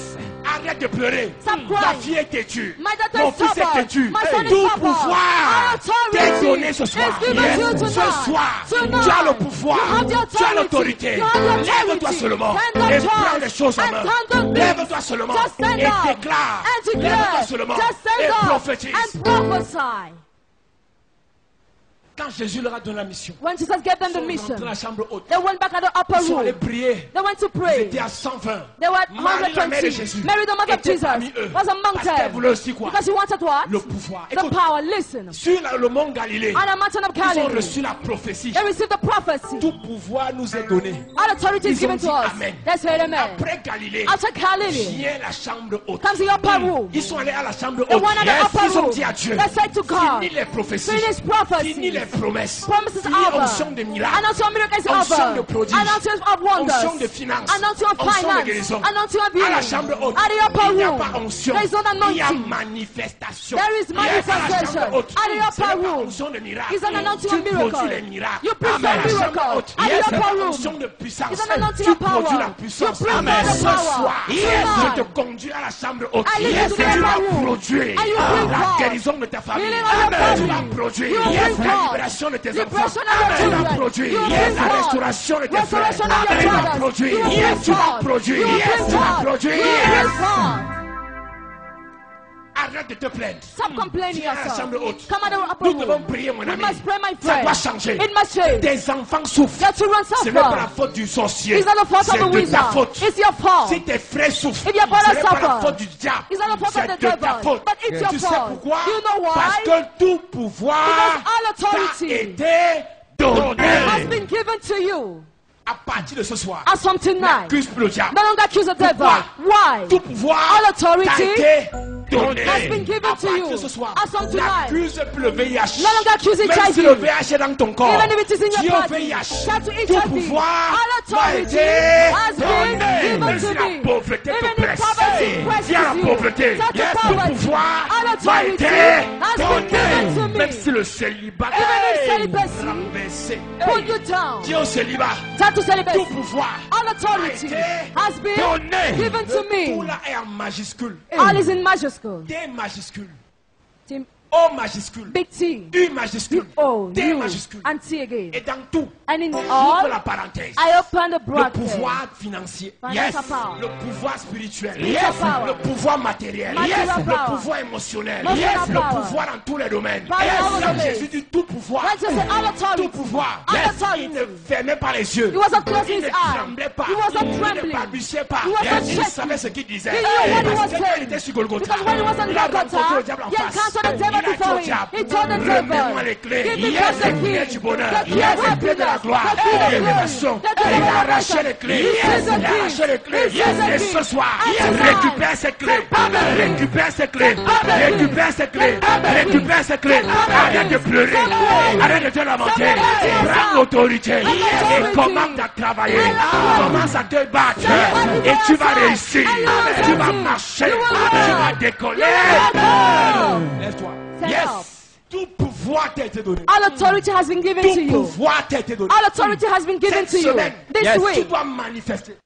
Arrête de pleurer. Stop Ta crying. fille est têtue. My daughter Mon is fils est stubborn. têtu. My son is Tout stubborn. pouvoir Authority t'est donné ce soir. is given to you tonight. Ce soir, Tonight. tu as le pouvoir. You have the Tu as authority. l'autorité. You have the authority. Lève-toi seulement Stand up, et George. prends les choses en And main. stand up, please. Lève-toi seulement Just stand et up. déclare. And Lève-toi declare. seulement Just stand et up prophétise. and prophesy. Quand Jésus leur a donné la mission, When Jesus gave them ils the sont mission, rentrés dans la chambre haute. they went back at the upper Ils sont allés room. prier. They went to Ils pray. étaient à 120. They were at Marie, la mère de 120. Jésus, Mary, the mother of était Jesus, parmi eux. was among Parce qu'elle them. voulait aussi quoi? Because she wanted what? Le pouvoir. The Écoute, power. Listen. sur le mont Galilée, On the mountain of ils ont Galilee, reçu la prophétie. they received the prophecy. Tout pouvoir nous est donné. All authority is Ils ont given dit to us. Amen. They said amen. Après Galilée, After Galilee, vient la chambre haute. comes the upper room. Ils sont allés à la chambre They haute. went at the upper Ils ont room. dit à Dieu, They said to God, fini les prophéties, finish prophecy. fini les promesses, Promises fini over. onction de miracles, Announcing miracles is onction over. de prodiges, Announcing of wonders. onction de finances, Announcing of onction de finance. guérison. Announcing of À la healing. chambre haute, At the upper il n'y a room, pas onction, there is no il y a anointing. manifestation. There is Yes, à la manifestation. chambre haute, At the upper ce n'est pas room, onction de miracles. it's an announcing Tu of miracle. produis les miracles. You present Amen. À la chambre miracles. haute, At the ce n'est upper pas room, onction de puissance. it's an announcing Tu of power. produis la You puissance. present Amen. the Ce power. soir, Tonight, je te conduis à la chambre haute. I lead you to Tu the upper vas room. produire And you bring la God. guérison de ta famille. Healing of your Tu family. vas produire You bring la God. libération de tes enfants. Liberation of your Tu vas children. produire You bring la God. restauration de tes frères. Restoration of your Tu vas brothers. produire. You bring Tu vas God. produire. You bring Tu vas God. produire. You bring God. Arrête de te plaindre. Stop complaining Viens à la yourself. chambre haute. Come out of the upper Nous devons room. prier, mon We ami. must pray, my Ça friend. doit changer. It must change. Tes enfants souffrent. Your children Ce n'est pas la suffer. faute du sorcier. It's not the fault C'est of the de ta wizard. faute. It's your fault. Si tes frères souffrent, If your brothers ce n'est pas la suffer, faute du diable. it's not the fault C'est of the de ta devil. faute. But it's your Tu sais fault. pourquoi? You know why? Parce que tout pouvoir Because all t'a authority été donné. has been given to you. À partir de ce soir, As from tonight, n'accuse plus le diable. no longer accuse the devil. Pourquoi? Why? Tout pouvoir All authority t'a été donné. has been given À to partir you. de ce soir, As from tonight, n'accuse plus le VIH. no longer accuse Même si HIV. le VIH est dans ton corps, Even if it is in dis your au body, VIH, shout to tout HIV. pouvoir All m'a authority été has been donné. given Même to si me. la pauvreté Even te if presse, poverty presses viens à la you, pauvreté. shout to Tout poverty. pouvoir All m'a authority été has been given to donné. me. Même si le célibat Even if est celibacy renversé, Put you down. dis au célibat, Shout to celibacy. tout pouvoir All authority has been donné. given to Tout me. là est en majuscule. All is in majuscule. D majuscule. Team O majuscule. big T, U majuscule. O, D U, majuscule. and T again. Et dans tout, And in ouvre all, la parenthèse. I open the Le bracket. pouvoir financier. Financial power. Le pouvoir spirituel. Spiritual power. Le pouvoir matériel. Material Le power. pouvoir émotionnel. Emotional Le power. pouvoir dans tous les domaines. Power in all Quand domains. Jésus dit tout pouvoir, When Jesus said all tout authority, pouvoir, all il authority, ne fermait pas les yeux. he was not closing Il his ne eyes. tremblait pas. He was not Il ne trembling. balbutiait pas. He was not Il shaking. savait ce qu'il disait. He knew what he Parce was que quand il saying. était sur Golgotha, Because when he was on il a rencontré le Golgotha, diable en he face. encountered the Il devil a dit before au him. diable, He told the remets-moi devil, les clés. give me Yes, first the les clés key. du bonheur. The key Yes, of les clés de la happiness. gloire. The key of Et glory. l'élévation. The key Il of a arraché revelation. les clés. He is the Il a key. arraché les clés. He is the Et key. ce soir, And tonight, récupère ces clés. Papa, Récupère ces clés. Papa, Récupère ces clés. Papa, Récupère ces clés. Papa, Arrête de pleurer. Papa, Arrête de te lamenter. Papa, Prends l'autorité. Papa, Et commence à travailler. Papa, Commence à te battre. Papa, Et tu vas réussir. Papa, Tu vas Papa, marcher. You will Tu go. vas décoller. go. Laisse-toi. Stand Yes. up. Tout pouvoir t'a été donné. All authority has been given to Tout you. pouvoir t'a été donné. All authority has been given Cette to you. semaine, This tu week, dois manifester.